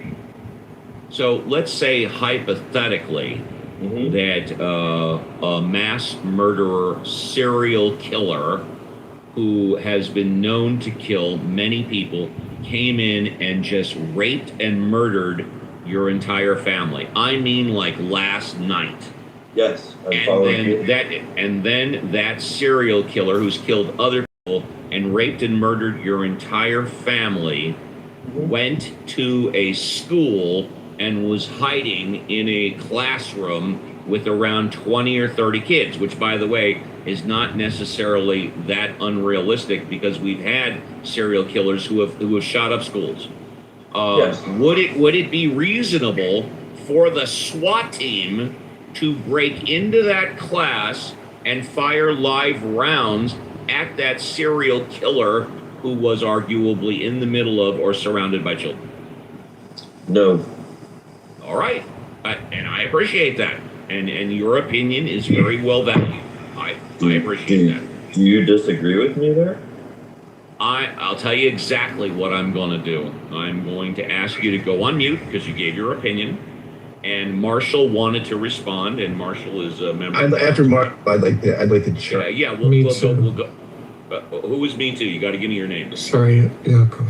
So let's say hypothetically that a mass murderer, serial killer who has been known to kill many people came in and just raped and murdered your entire family. I mean, like last night. Yes, I'm following you. And then that serial killer who's killed other people and raped and murdered your entire family went to a school and was hiding in a classroom with around 20 or 30 kids, which, by the way, is not necessarily that unrealistic, because we've had serial killers who have shot up schools. Yes. Would it be reasonable for the SWAT team to break into that class and fire live rounds at that serial killer who was arguably in the middle of or surrounded by children? No. All right. And I appreciate that. And your opinion is very well valued. I appreciate that. Do you disagree with me there? I'll tell you exactly what I'm going to do. I'm going to ask you to go on mute, because you gave your opinion. And Marshall wanted to respond, and Marshall is a member. After Mark, I'd like to check. Yeah, we'll go. Who is me too? You got to give me your name. Sorry, Yaakov.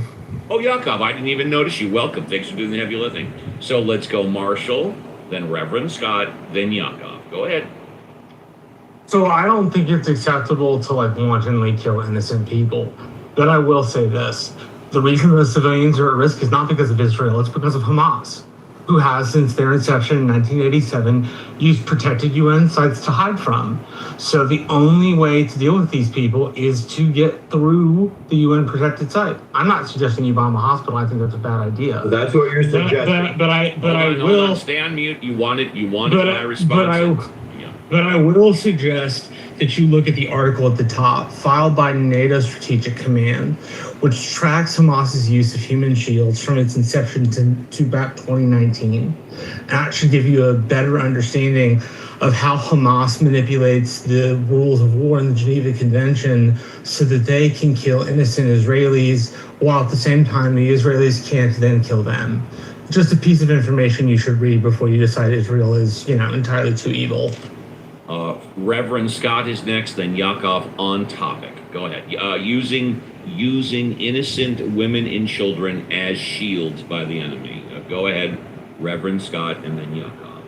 Oh, Yaakov, I didn't even notice you. Welcome. Thanks for doing the heavy lifting. So let's go Marshall, then Reverend Scott, then Yaakov. Go ahead. So I don't think it's acceptable to wantonly kill innocent people. But I will say this. The reason the civilians are at risk is not because of Israel, it's because of Hamas, who has, since their inception in 1987, used protected UN sites to hide from. So the only way to deal with these people is to get through the UN protected site. I'm not suggesting you bomb a hospital. I think that's a bad idea. That's what you're suggesting. But I will. Hold on, stay on mute. You wanted my response. But I will suggest that you look at the article at the top, filed by NATO Strategic Command, which tracks Hamas's use of human shields from its inception to about 2019. That should give you a better understanding of how Hamas manipulates the rules of war in the Geneva Convention so that they can kill innocent Israelis, while at the same time the Israelis can't then kill them. Just a piece of information you should read before you decide Israel is, entirely too evil. Reverend Scott is next, then Yaakov on topic. Go ahead. Using innocent women and children as shields by the enemy. Go ahead, Reverend Scott, and then Yaakov.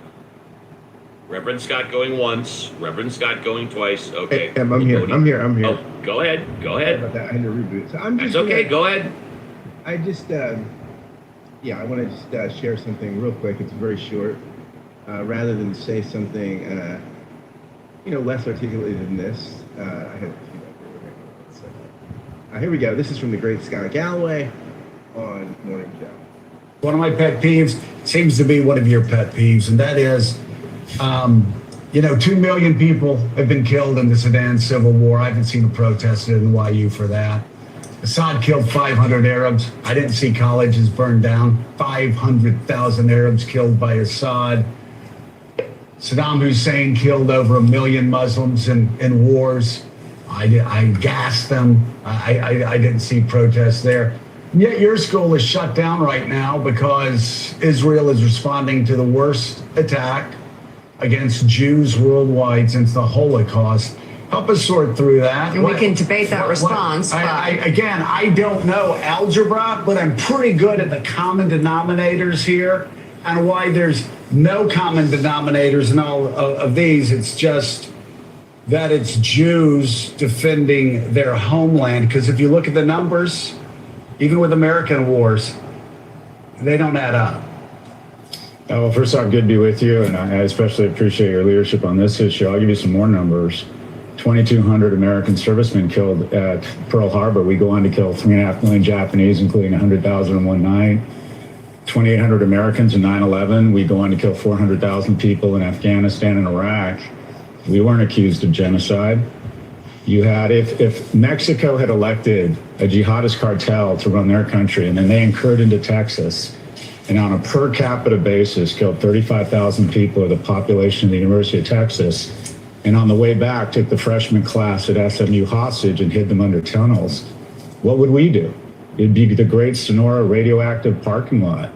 Reverend Scott going once, Reverend Scott going twice. Okay. Hey, I'm here. Oh, go ahead. Sorry about that. I had to reboot. So That's okay. Go ahead. I just, I want to just share something real quick. It's very short. Rather than say something, less articulately than this, I had a few here we go. This is from the great Scott Galloway on Morning Joe. One of my pet peeves seems to be one of your pet peeves, and that is, 2 million people have been killed in the Sudan civil war. I haven't seen a protest in NYU for that. Assad killed 500 Arabs. I didn't see colleges burned down. 500,000 Arabs killed by Assad. Saddam Hussein killed over 1 million Muslims in wars. I gassed them. I didn't see protests there. Yet your school is shut down right now because Israel is responding to the worst attack against Jews worldwide since the Holocaust. Help us sort through that. And we can debate that response. I don't know algebra, but I'm pretty good at the common denominators here and why there's no common denominators in all of these. It's just that it's Jews defending their homeland. Because if you look at the numbers, even with American wars, they don't add up. Well, first off, good to be with you, and I especially appreciate your leadership on this issue. I'll give you some more numbers. 2,200 American servicemen killed at Pearl Harbor. We go on to kill 3.5 million Japanese, including 100,000 in one night. 2,800 Americans in 9/11. We go on to kill 400,000 people in Afghanistan and Iraq. We weren't accused of genocide. You had, if Mexico had elected a jihadist cartel to run their country, and then they incurred into Texas, and on a per capita basis killed 35,000 people, or the population of the University of Texas, and on the way back took the freshman class at SMU hostage and hid them under tunnels, what would we do? It'd be the great Sonora radioactive parking lot.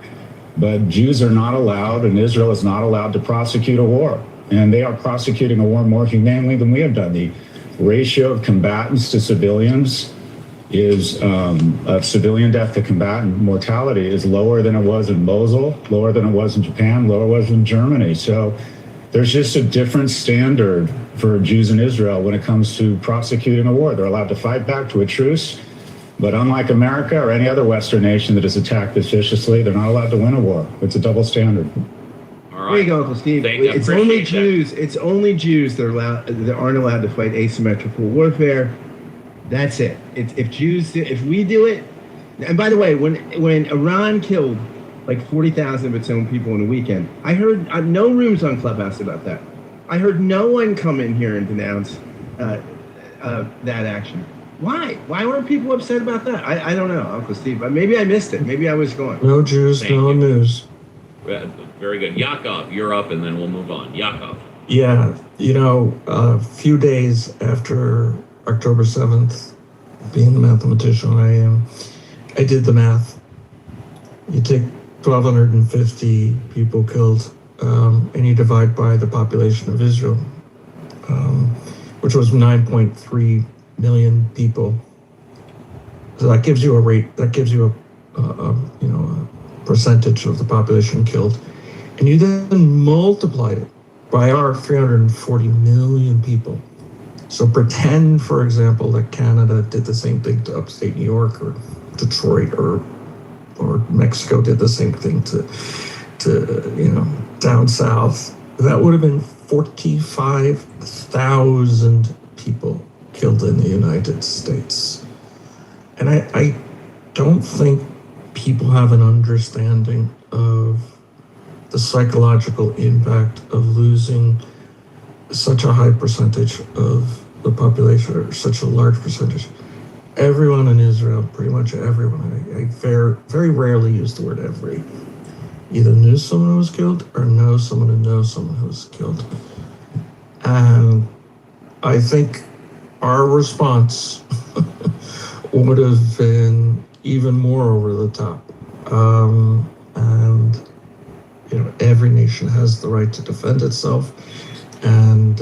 But Jews are not allowed, and Israel is not allowed to prosecute a war. And they are prosecuting a war more humanely than we have done. The ratio of combatants to civilians is of civilian death to combatant mortality is lower than it was in Mosul, lower than it was in Japan, lower than it was in Germany. So there's just a different standard for Jews in Israel when it comes to prosecuting a war. They're allowed to fight back to a truce, but unlike America or any other Western nation that has attacked this viciously, they're not allowed to win a war. It's a double standard. There you go, Uncle Steve. It's only Jews. It's only Jews that aren't allowed to fight asymmetrical warfare. That's it. If we do it, and by the way, when Iran killed like 40,000 of its own people in a weekend, I heard no rooms on Clubhouse about that. I heard no one come in here and denounce that action. Why? Why weren't people upset about that? I don't know, Uncle Steve. Maybe I missed it. Maybe I was gone. No Jews, no news. Very good. Yakov, you're up, and then we'll move on. Yakov. Yeah, a few days after October 7th, being the mathematician I am, I did the math. You take 1,250 people killed, and you divide by the population of Israel, which was 9.3 million people. So that gives you a rate. That gives you a percentage of the population killed, and you then multiplied it by our 340 million people. So pretend, for example, that Canada did the same thing to upstate New York or Detroit or Mexico did the same thing to down south. That would have been 45,000 people killed in the United States. And I don't think people have an understanding of the psychological impact of losing such a high percentage of the population, or such a large percentage. Everyone in Israel, pretty much everyone, I very rarely use the word every, either knew someone who was killed or know someone who knows someone who was killed. And I think our response would have been even more over the top. And every nation has the right to defend itself. And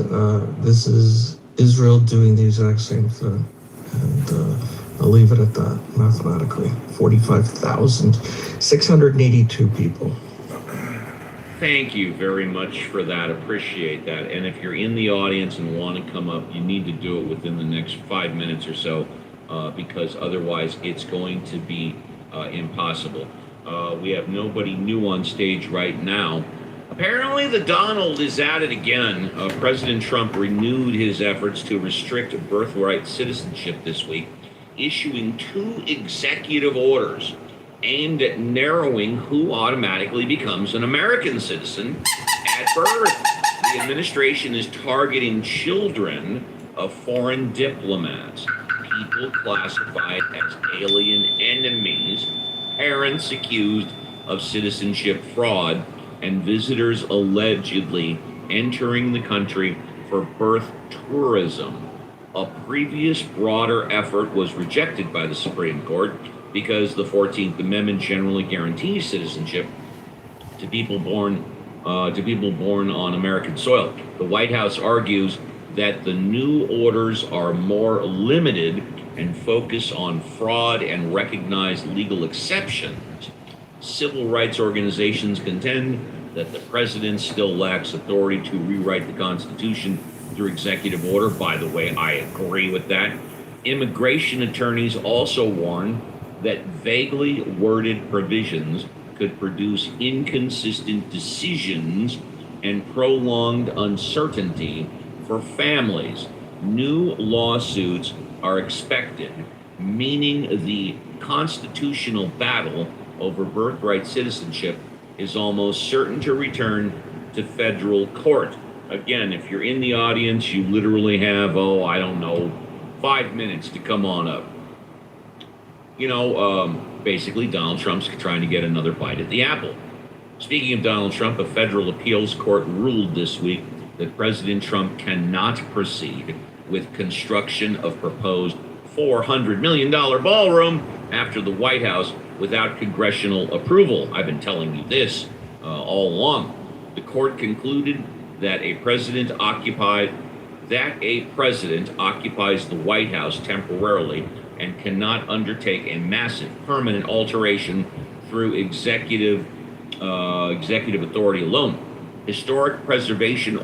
this is Israel doing the exact same thing. And I'll leave it at that mathematically. 45,682 people. Thank you very much for that. Appreciate that. And if you're in the audience and want to come up, you need to do it within the next 5 minutes or so, because otherwise it's going to be impossible. We have nobody new on stage right now. Apparently the Donald is at it again. President Trump renewed his efforts to restrict birthright citizenship this week, issuing 2 executive orders aimed at narrowing who automatically becomes an American citizen at birth. The administration is targeting children of foreign diplomats, people classified as alien enemies, parents accused of citizenship fraud, and visitors allegedly entering the country for birth tourism. A previous broader effort was rejected by the Supreme Court, because the 14th Amendment generally guarantees citizenship to people born on American soil. The White House argues that the new orders are more limited and focus on fraud and recognize legal exceptions. Civil rights organizations contend that the president still lacks authority to rewrite the Constitution through executive order. By the way, I agree with that. Immigration attorneys also warn that vaguely worded provisions could produce inconsistent decisions and prolonged uncertainty for families. New lawsuits are expected, meaning the constitutional battle over birthright citizenship is almost certain to return to federal court. Again, if you're in the audience, you literally have, 5 minutes to come on up. Basically, Donald Trump's trying to get another bite at the apple. Speaking of Donald Trump, a federal appeals court ruled this week that President Trump cannot proceed with construction of proposed $400 million ballroom after the White House without congressional approval. I've been telling you this all along. The court concluded that a president occupies the White House temporarily and cannot undertake a massive permanent alteration through executive authority alone. Historic preservation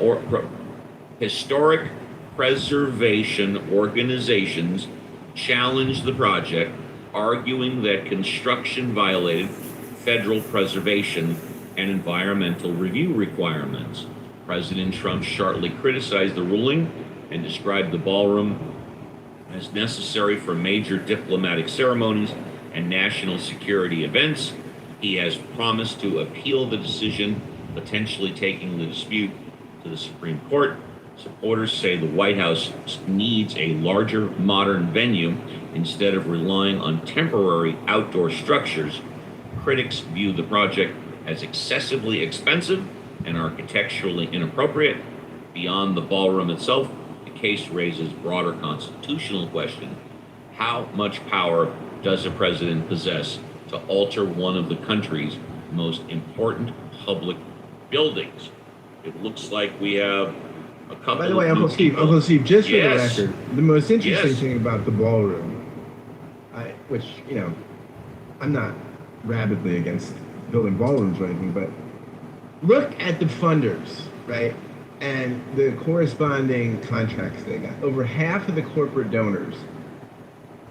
organizations challenged the project, arguing that construction violated federal preservation and environmental review requirements. President Trump sharply criticized the ruling and described the ballroom as necessary for major diplomatic ceremonies and national security events. He has promised to appeal the decision, potentially taking the dispute to the Supreme Court. Supporters say the White House needs a larger, modern venue instead of relying on temporary outdoor structures. Critics view the project as excessively expensive and architecturally inappropriate. Beyond the ballroom itself, the case raises broader constitutional question. How much power does a president possess to alter one of the country's most important public buildings? It looks like we have a couple. By the way, Uncle Steve, just for the record, the most interesting thing about the ballroom, which, I'm not rabidly against building ballrooms or anything, but look at the funders, right? And the corresponding contracts they got. Over half of the corporate donors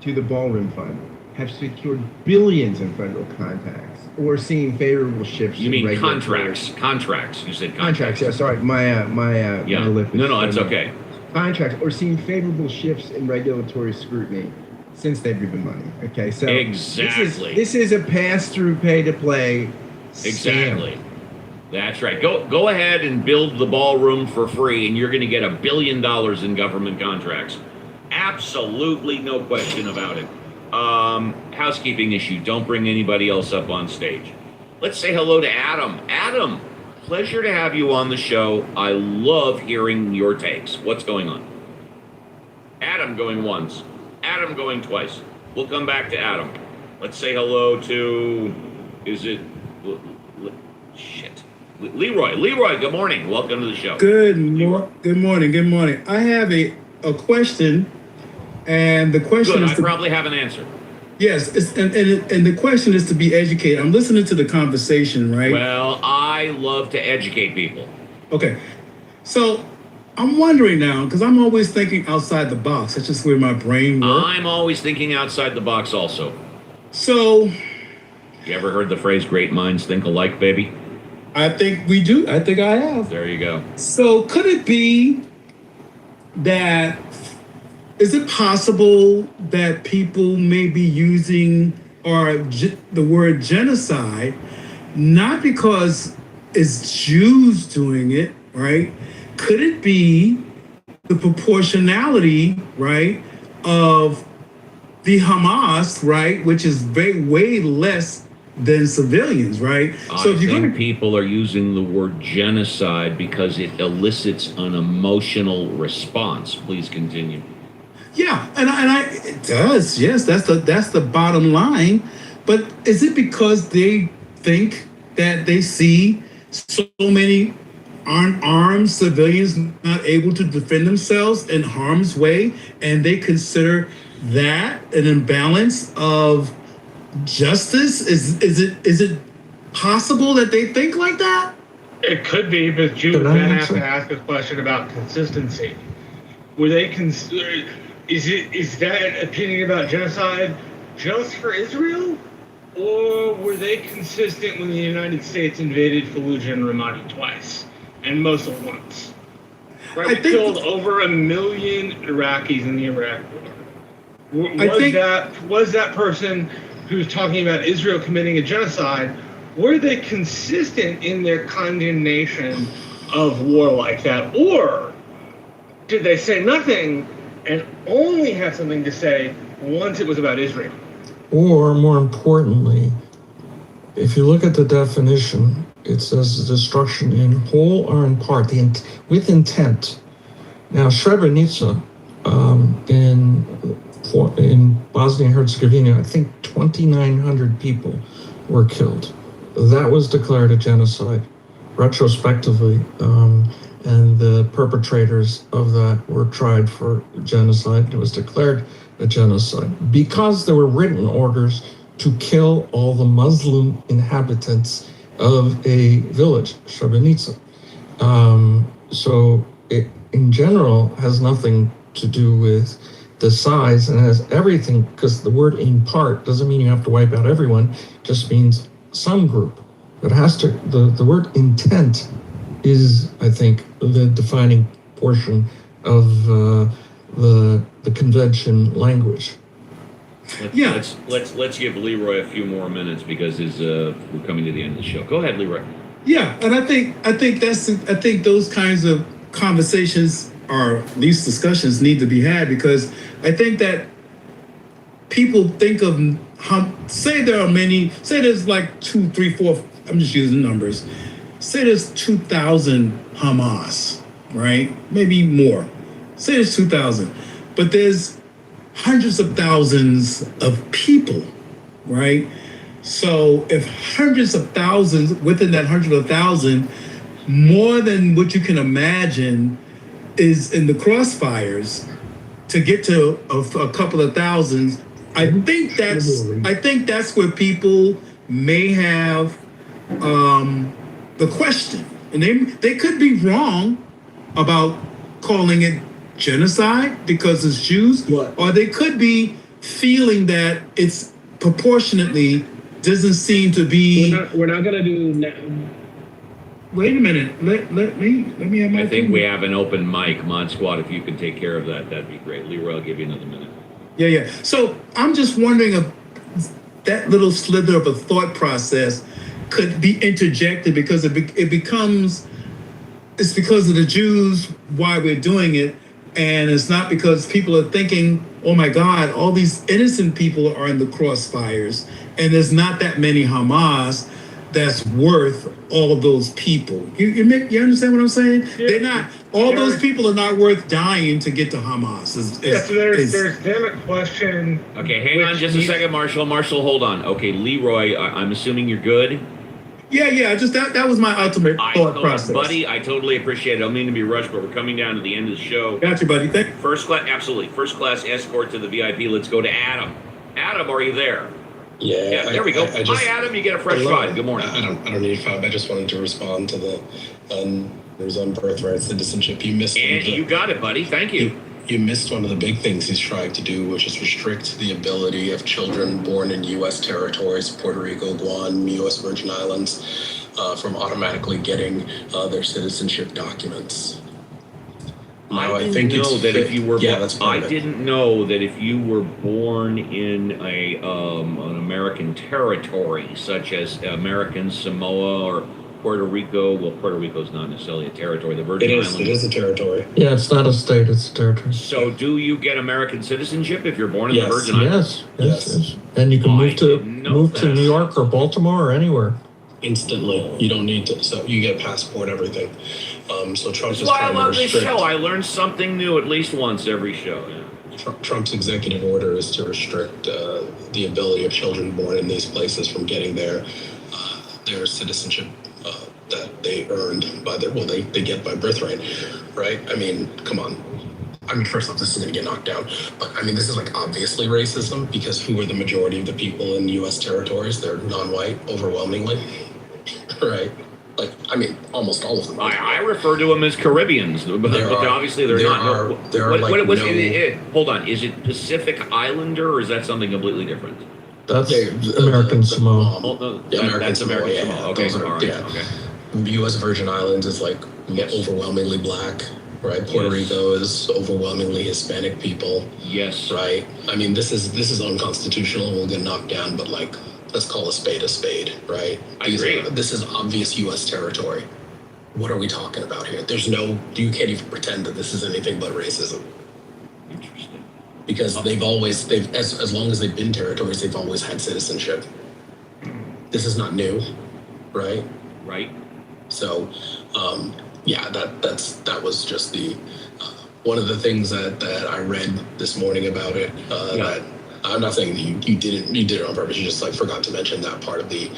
to the ballroom fund have secured billions in federal contacts or seen favorable shifts. You mean contracts? Contracts. You said contracts. Yeah, sorry. My lip. No, it's okay. Contracts or seen favorable shifts in regulatory scrutiny since they've given money. Okay, so exactly. This is a pass-through, pay-to-play. Exactly. Scam. That's right. Go ahead and build the ballroom for free, and you're going to get $1 billion in government contracts. Absolutely, no question about it. Housekeeping issue. Don't bring anybody else up on stage. Let's say hello to Adam. Adam, pleasure to have you on the show. I love hearing your takes. What's going on? Adam going once. Adam going twice. We'll come back to Adam. Let's say hello to, Leroy. Leroy, good morning. Welcome to the show. Good morning. I have a question, and the question is... I probably have an answer. Yes, and the question is to be educated. I'm listening to the conversation, right? Well, I love to educate people. Okay. So I'm wondering now, because I'm always thinking outside the box. That's just where my brain works. I'm always thinking outside the box also. So... You ever heard the phrase, great minds think alike, baby? I think we do. I think I have. There you go. So could it be that, is it possible that people may be using the word genocide, not because it's Jews doing it, right? Could it be the proportionality, right, of the Hamas, right, which is way less than civilians, right? So I think people are using the word genocide because it elicits an emotional response. Please continue. Yeah, it does. Yes, that's the bottom line. But is it because they think that they see so many unarmed civilians not able to defend themselves in harm's way, and they consider that an imbalance of justice? Is it possible that they think like that? It could be, but you Can I then have answer? to ask a question about consistency. Were they is that opinion about genocide just for Israel, or were they consistent when the United States invaded Fallujah and Ramadi twice, and Mosul once? Right, we killed over 1 million Iraqis in the Iraq War. Was that person who's talking about Israel committing a genocide? Were they consistent in their condemnation of war like that, or did they say nothing and only had something to say once it was about Israel? Or more importantly, if you look at the definition, it says destruction in whole or in part, with intent. Now, Srebrenica in Bosnia and Herzegovina, I think 2,900 people were killed. That was declared a genocide retrospectively, and the perpetrators of that were tried for genocide. It was declared a genocide because there were written orders to kill all the Muslim inhabitants of a village, Srebrenica. So it, in general, has nothing to do with the size and has everything, because the word in part doesn't mean you have to wipe out everyone, just means some group. It has to, the word intent is, I think, the defining portion of the convention language. Let's give Leroy a few more minutes because we're coming to the end of the show. Go ahead, Leroy. Yeah, and I think those kinds of conversations or at least discussions need to be had, because I think that people think of say there's like 2, 3, 4. I'm just using numbers. Say there's 2,000 Hamas, right? Maybe more. Say there's 2,000, but there's hundreds of thousands of people, right? So if hundreds of thousands, within that 100,000, more than what you can imagine is in the crossfires to get to a couple of thousands, I think that's where people may have the question, and they could be wrong about calling it genocide because it's Jews, or they could be feeling that it's proportionately doesn't seem to be. We're not gonna do. Wait a minute. Let me have my. I think we have an open mic, Mod Squad. If you can take care of that, that'd be great. Leroy, I'll give you another minute. Yeah. So I'm just wondering if that little slither of a thought process could be interjected, because it's because of the Jews why we're doing it, and it's not because people are thinking, oh my God, all these innocent people are in the crossfires, and there's not that many Hamas that's worth all of those people. You understand what I'm saying? Yeah. They're not. All those people are not worth dying to get to Hamas. So there's then a question. Okay, hang on just a second, Marshall. Marshall, hold on. Okay, Leroy, I'm assuming you're good. Yeah. Just that was my ultimate thought process, buddy. I totally appreciate it. I don't mean to be rushed, but we're coming down to the end of the show. Got you, buddy. Thank you. First class escort to the VIP. Let's go to Adam. Adam, are you there? Yeah, there we go. Hi, Adam. You get a fresh five. Good morning. I don't need five. I just wanted to respond to the there's on birthright citizenship. You missed. And you got it, buddy. Thank you. You missed one of the big things he's trying to do, which is restrict the ability of children born in U.S. territories, Puerto Rico, Guam, U.S. Virgin Islands, from automatically getting their citizenship documents. I didn't know that if you were born in an American territory, such as American Samoa or Puerto Rico. Well, Puerto Rico's not necessarily a territory. The Virgin Islands. It is a territory. Yeah, it's not a state; it's a territory. So, do you get American citizenship if you're born in the Virgin Islands? Yes. And you can move to New York or Baltimore or anywhere. Instantly. You don't need to. So you get a passport, everything. So Trump That's is why I trying love to this restrict. show. I learn something new at least once every show. Yeah. Trump's executive order is to restrict the ability of children born in these places from getting their citizenship that they earned by they get by birthright, right? I mean, come on. I mean, first off, this is going to get knocked down, but I mean, this is like obviously racism because who are the majority of the people in U.S. territories? They're non-white, overwhelmingly, right? Like, I mean, almost all of them. I refer to them as Caribbeans, but obviously they're not. Hold on, is it Pacific Islander or is that something completely different? That's American Samoa. American Samoa. Yeah. Okay, Those are, all right, yeah. okay. U.S. Virgin Islands is like overwhelmingly black, right? Puerto Rico is overwhelmingly Hispanic people. Yes. Right. I mean, this is unconstitutional. We'll get knocked down, but like, let's call a spade, right? I agree. This is obvious U.S. territory. What are we talking about here? You can't even pretend that this is anything but racism. Interesting. Because as long as they've been territories, they've always had citizenship. This is not new, right? Right. So, that was just the one of the things that I read this morning about it. That I'm not saying that you did it on purpose. You just like forgot to mention that part of the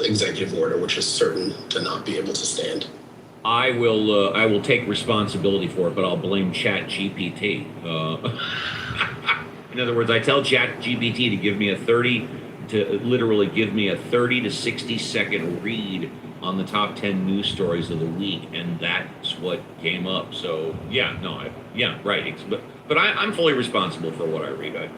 executive order, which is certain to not be able to stand. I will take responsibility for it, but I'll blame Chat GPT. In other words, I tell Chat GPT to give me literally give me a 30 to 60 second read on the top 10 news stories of the week, and that's what came up. So right. But I'm fully responsible for what I read.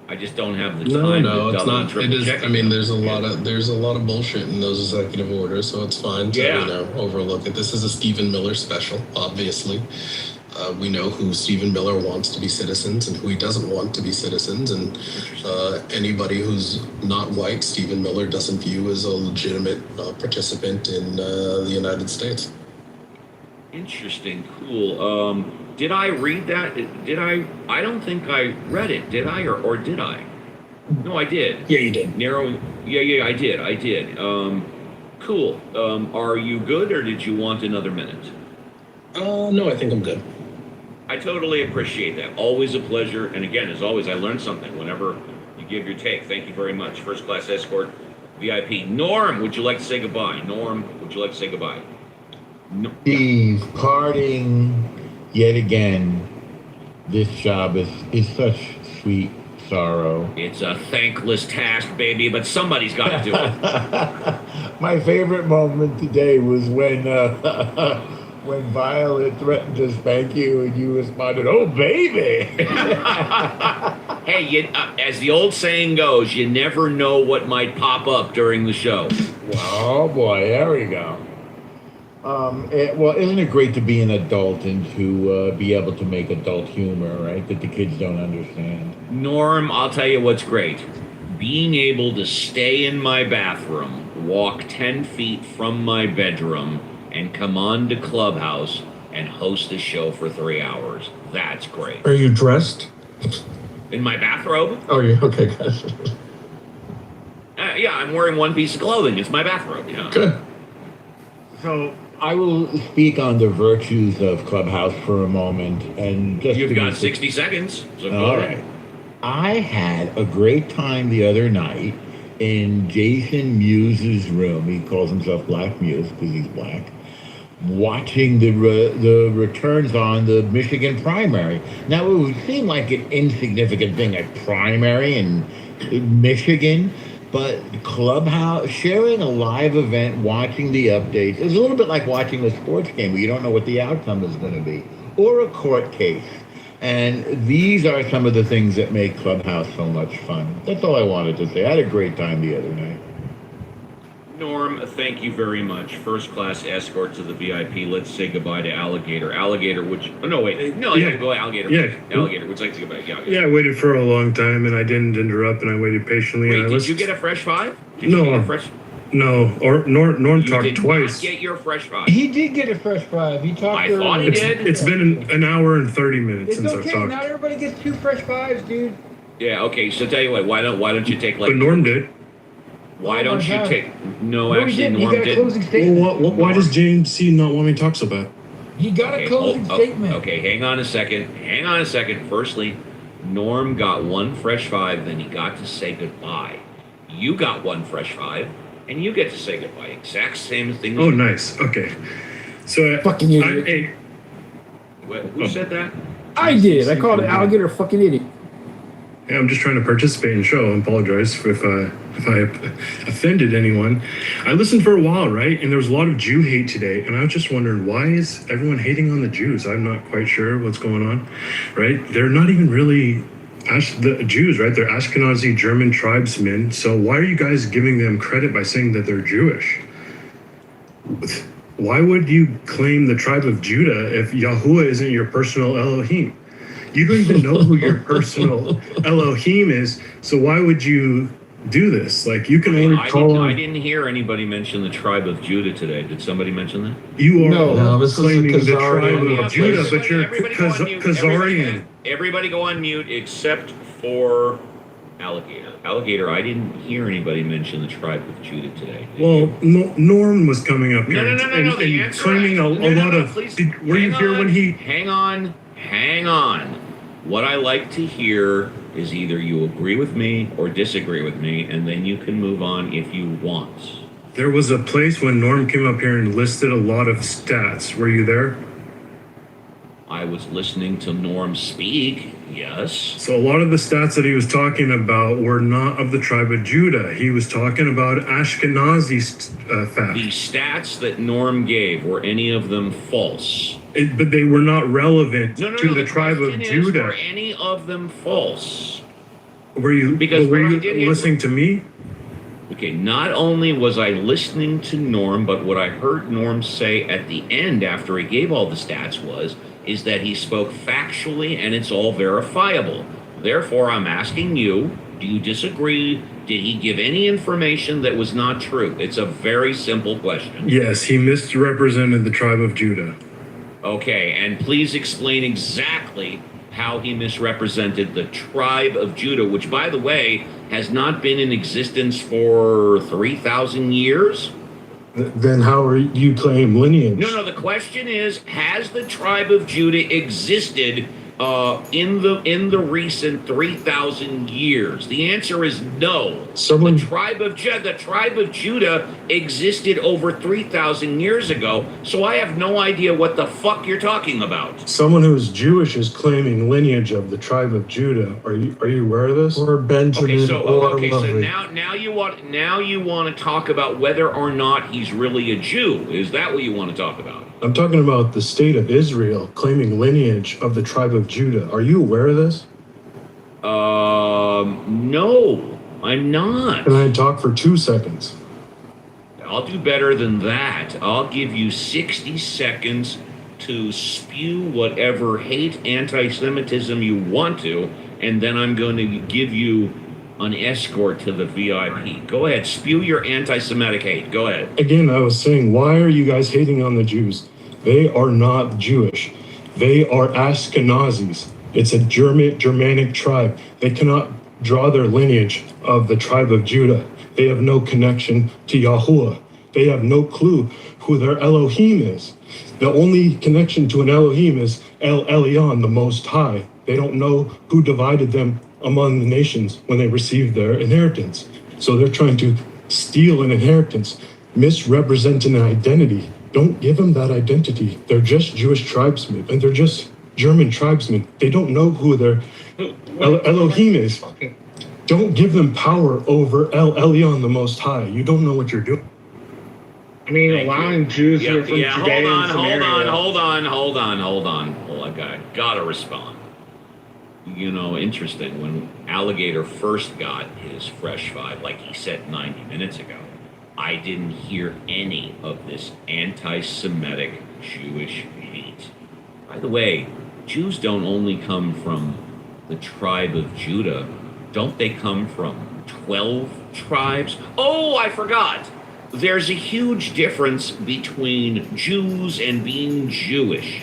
I just don't have the time. No, to it's not. It is. I mean, there's a lot of bullshit in those executive orders, so it's fine to overlook it. This is a Stephen Miller special, obviously. We know who Stephen Miller wants to be citizens and who he doesn't want to be citizens, and anybody who's not white, Stephen Miller doesn't view as a legitimate participant in the United States. Interesting. Cool. Did I read that? I don't think I read it. Did I or did I? No, I did. Yeah, you did. Narrowing. Yeah, I did. Cool. Are you good or did you want another minute? No, I think I'm good. I totally appreciate that. Always a pleasure. And again, as always, I learn something whenever you give your take. Thank you very much. First class escort, VIP. Norm, would you like to say goodbye? No. Steve, parting yet again. This job is such sweet sorrow. It's a thankless task, baby, but somebody's got to do it. My favorite moment today was when Violet threatened to spank you and you responded, "Oh, baby." Hey, as the old saying goes, you never know what might pop up during the show. Oh, boy, there we go. Isn't it great to be an adult and to be able to make adult humor, right, that the kids don't understand? Norm, I'll tell you what's great. Being able to stay in my bathroom, walk 10 feet from my bedroom, and come on to Clubhouse and host a show for 3 hours. That's great. Are you dressed? In my bathrobe? Oh, yeah. Okay, guys. Yeah, I'm wearing one piece of clothing. It's my bathrobe. Yeah. Good. So I will speak on the virtues of Clubhouse for a moment, and you've got 60 seconds. So all right. I had a great time the other night in Jason Muse's room. He calls himself Black Muse because he's black. Watching the returns on the Michigan primary. Now it would seem like an insignificant thing, a primary in Michigan. But Clubhouse, sharing a live event, watching the updates, is a little bit like watching a sports game where you don't know what the outcome is going to be, or a court case. And these are some of the things that make Clubhouse so much fun. That's all I wanted to say. I had a great time the other night. Norm, thank you very much. First class escort to the VIP. Let's say goodbye to Alligator. Alligator, which... Oh, no, wait. No, Yeah. go Alligator. Yeah. Alligator, would you like to go back? Yeah, I waited for a long time and I didn't interrupt and I waited patiently. Wait, and I did you get a fresh five? No. Or Norm You talked did twice. not get your fresh five. He did get a fresh five. He talked. I thought he did. It's been an hour and 30 minutes It's since okay. I've talked. Not everybody gets 2 fresh fives, dude. Yeah, okay, so tell you what, why don't you take like... But Norm did. Why don't you take... No, No, he actually, didn't. He Norm got a didn't. closing statement. Well, why does James C not want me to talk so bad? He got a closing statement. Okay, hang on a second. Firstly, Norm got one fresh five, then he got to say goodbye. You got one fresh five, and you get to say goodbye. Exact same thing. Oh, nice. Okay. So fucking idiot. Who said that? I did. I called an alligator a fucking idiot. Yeah, I'm just trying to participate in the show. I apologize if I offended anyone. I listened for a while, right? And there was a lot of Jew hate today. And I was just wondering, why is everyone hating on the Jews? I'm not quite sure what's going on, right? They're not even really the Jews, right? They're Ashkenazi German tribesmen. So why are you guys giving them credit by saying that they're Jewish? Why would you claim the tribe of Judah if Yahuwah isn't your personal Elohim? You don't even know who your personal Elohim is, so why would you do this? Like, you can only call I didn't hear anybody mention the tribe of Judah today. Did somebody mention that? You are No, claiming the Khazarian tribe of Judah, but you're Khazarian. Everybody go on mute except for Alligator. Alligator, I didn't hear anybody mention the tribe of Judah today. Well, Norm was coming up here No. The and answer claiming a lot of. Were you here when he? Hang on. What I like to hear is either you agree with me or disagree with me, and then you can move on if you want. There was a place when Norm came up here and listed a lot of stats. Were you there? I was listening to Norm speak, yes. So a lot of the stats that he was talking about were not of the tribe of Judah. He was talking about Ashkenazi facts. The stats that Norm gave, were any of them false? But they were not relevant No, to the tribe of Judah. Were any of them false? Were you listening to me? Okay, not only was I listening to Norm, but what I heard Norm say at the end after he gave all the stats is that he spoke factually and it's all verifiable. Therefore, I'm asking you, do you disagree? Did he give any information that was not true? It's a very simple question. Yes, he misrepresented the tribe of Judah. Okay, and please explain exactly how he misrepresented the tribe of Judah, which, by the way, has not been in existence for 3,000 years? Then how are you claim lineage? No, the question is, has the tribe of Judah existed in the recent 3,000 years? The answer is no. The tribe of Judah existed over 3,000 years ago, so I have no idea what the fuck you're talking about. Someone who is Jewish is claiming lineage of the tribe of Judah. Are you aware of this? Or Benjamin So now you want to talk about whether or not he's really a Jew. Is that what you want to talk about? I'm talking about the state of Israel claiming lineage of the tribe of Judah. Are you aware of this? No, I'm not. Can I talk for 2 seconds? I'll do better than that. I'll give you 60 seconds to spew whatever hate, anti-Semitism you want to, and then I'm going to give you an escort to the VIP. Go ahead, spew your anti-Semitic hate. Go ahead. Again, I was saying, why are you guys hating on the Jews? They are not Jewish. They are Ashkenazis. It's a Germanic tribe. They cannot draw their lineage of the tribe of Judah. They have no connection to Yahuwah. They have no clue who their Elohim is. The only connection to an Elohim is El Elyon, the Most High. They don't know who divided them among the nations when they received their inheritance. So they're trying to steal an inheritance, misrepresent an identity. Don't give them that identity. They're just Jewish tribesmen, and they're just German tribesmen. They don't know who their Elohim is. Don't give them power over El Elyon, the Most High. You don't know what you're doing. I mean, allowing Jews who are from Judea and Samaria. Hold on. I gotta respond. You know, interesting. When Alligator first got his fresh five, like he said 90 minutes ago, I didn't hear any of this anti-Semitic Jewish hate. By the way, Jews don't only come from the tribe of Judah. Don't they come from 12 tribes? Oh, I forgot. There's a huge difference between Jews and being Jewish,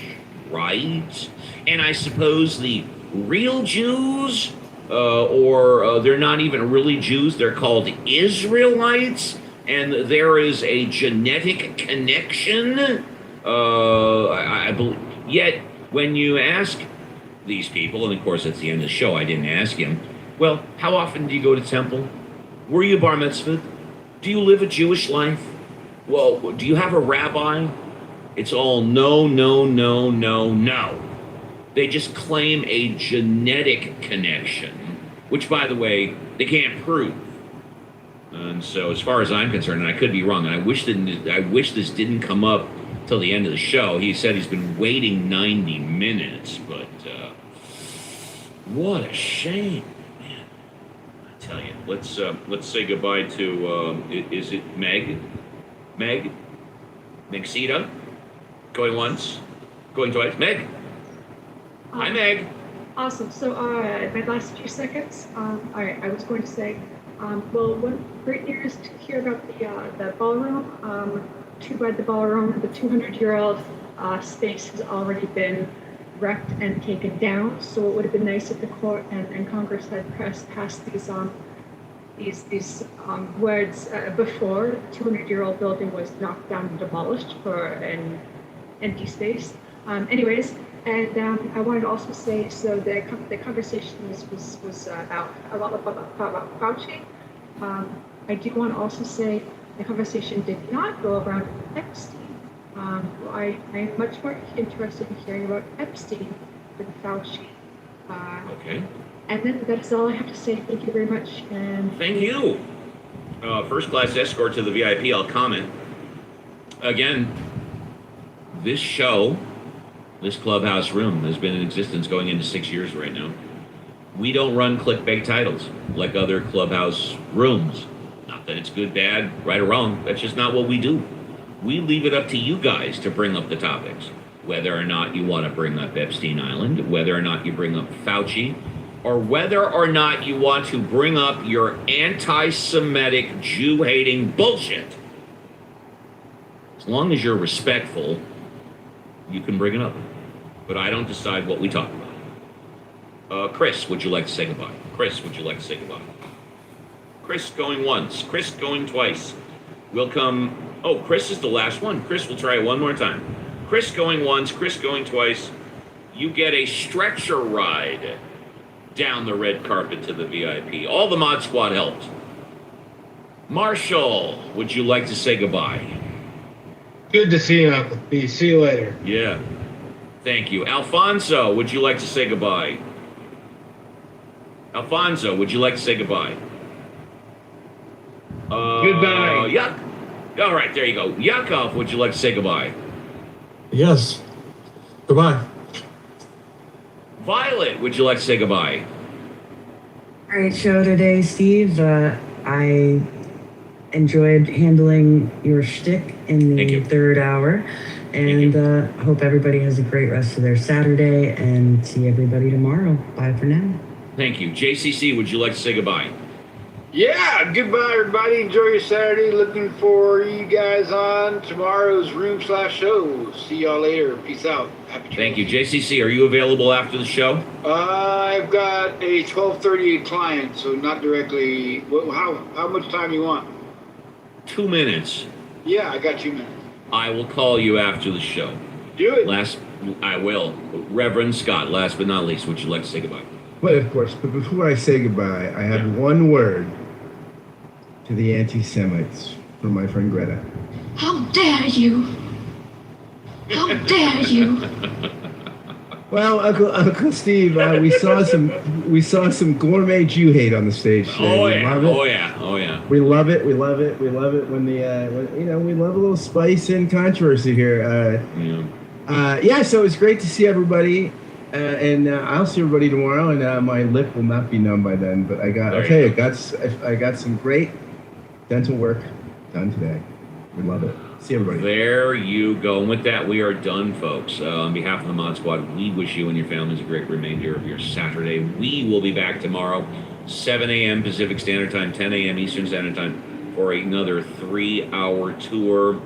right? And I suppose the real Jews, or they're not even really Jews, they're called Israelites, and there is a genetic connection I believe. Yet, when you ask these people, and of course at the end of the show, I didn't ask him. Well, how often do you go to temple? Were you bar mitzvahed? Do you live a Jewish life? Well, do you have a rabbi? It's all no, no, no, no, no. They just claim a genetic connection, which, by the way, they can't prove. And so, as far as I'm concerned, and I could be wrong, and I wish this didn't come up till the end of the show. He said he's been waiting 90 minutes, but what a shame, man! I tell you, let's say goodbye to is it Meg? Megcita? Going once, going twice. Meg. Hi, Meg. Awesome. So, my last few seconds. All right, I was going to say, well, one great news to hear about the ballroom. Too bad the ballroom, the 200-year-old space has already been wrecked and taken down. So it would have been nice if the court and Congress had passed these words before the 200-year-old building was knocked down and demolished for an empty space. Anyways, and I wanted to also say, so the conversation was about Fauci. I do want to also say the conversation did not go around Epstein. I'm much more interested in hearing about Epstein than Fauci. Okay. And then that's all I have to say. Thank you very much. And Thank you. First class escort to the VIP. I'll comment. Again, this show, this clubhouse room has been in existence going into 6 years right now. We don't run clickbait titles like other clubhouse rooms. Not that it's good, bad, right or wrong. That's just not what we do. We leave it up to you guys to bring up the topics. Whether or not you want to bring up Epstein Island, whether or not you bring up Fauci, or whether or not you want to bring up your anti-Semitic, Jew-hating bullshit. As long as you're respectful, you can bring it up. But I don't decide what we talk about. Chris, would you like to say goodbye? Chris, would you like to say goodbye? Chris going once. Chris going twice. We'll come... Oh, Chris is the last one. Chris, we'll try it one more time. Chris going once. Chris going twice. You get a stretcher ride down the red carpet to the VIP. All the Mod Squad helped. Marshall, would you like to say goodbye? Good to see you, Uncle B. See you later. Yeah. Thank you. Alfonso, would you like to say goodbye? Alfonso, would you like to say goodbye? Goodbye. Yuck. All right, there you go. Yakov, would you like to say goodbye? Yes. Goodbye. Violet, would you like to say goodbye? Great show today, Steve. I enjoyed handling your shtick in the third hour, and hope everybody has a great rest of their Saturday, and see everybody tomorrow. Bye for now. Thank you. JCC, would you like to say goodbye? Yeah, goodbye, everybody. Enjoy your Saturday. Looking for you guys on tomorrow's room/show. See y'all later. Peace out. Happy Thank you. JCC, are you available after the show? I've got a 12:38 client, so not directly. How much time you want? 2 minutes. Yeah, I got 2 minutes. I will call you after the show. Do it. I will. Reverend Scott, last but not least, would you like to say goodbye? Well, of course, but before I say goodbye, I have one word to the anti-Semites from my friend Greta. How dare you? How dare you? Well, Uncle Steve, we saw some gourmet Jew hate on the stage today. Oh We yeah, love it. oh yeah, oh yeah. We love it. We love it. We love it when we love a little spice and controversy here. Yeah. So it's great to see everybody, and I'll see everybody tomorrow. And my lip will not be numb by then. But I got some great dental work done today. We love it. See everybody. There you go. And with that, we are done, folks. On behalf of the Mod Squad, we wish you and your families a great remainder of your Saturday. We will be back tomorrow, 7 a.m. Pacific Standard Time, 10 a.m. Eastern Standard Time, for another 3-hour tour.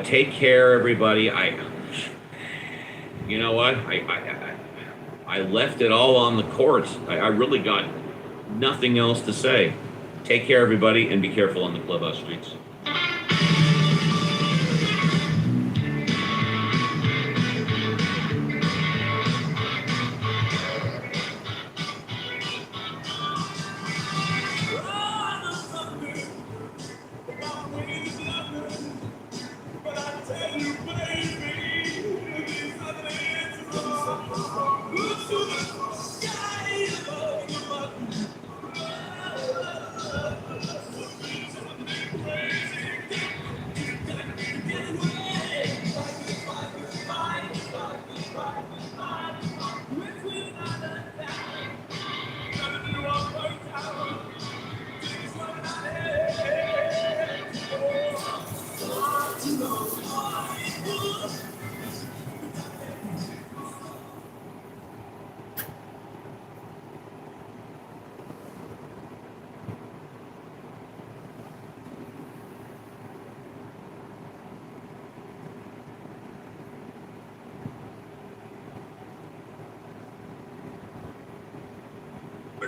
Take care, everybody. You know what? I left it all on the court. I really got nothing else to say. Take care, everybody, and be careful on the clubhouse streets.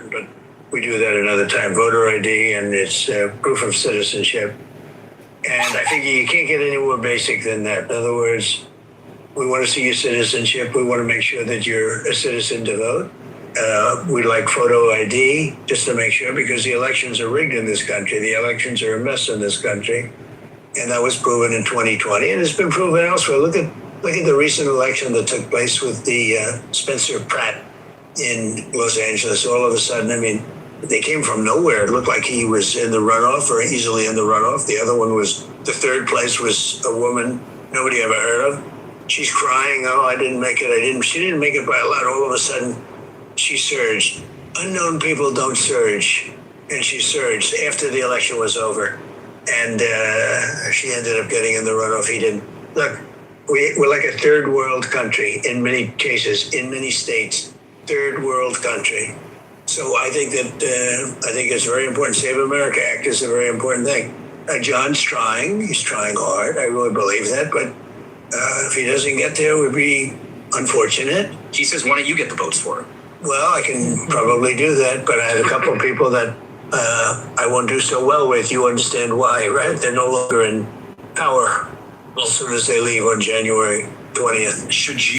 important, but we do that another time. Voter ID and it's proof of citizenship. And I think you can't get any more basic than that. In other words, we want to see your citizenship. We want to make sure that you're a citizen to vote. We like photo ID just to make sure, because the elections are rigged in this country. The elections are a mess in this country. And that was proven in 2020, and it's been proven elsewhere. Look at the recent election that took place with the Spencer Pratt in Los Angeles. All of a sudden, I mean, they came from nowhere. It looked like he was in the runoff or easily in the runoff. The other one was, the third place was a woman nobody ever heard of. She's crying, oh, I didn't make it. She didn't make it by a lot. All of a sudden, she surged. Unknown people don't surge. And she surged after the election was over. And she ended up getting in the runoff. He didn't. Look, we're like a third world country in many cases, in many states. Third world country. So I think it's very important. Save America Act is a very important thing. John's trying. He's trying hard. I really believe that. But if he doesn't get there, it would be unfortunate. He says, why don't you get the votes for him? Well, I can probably do that, but I have a couple of people that I won't do so well with. You understand why, right? They're no longer in power as soon as they leave on January 20th. Should you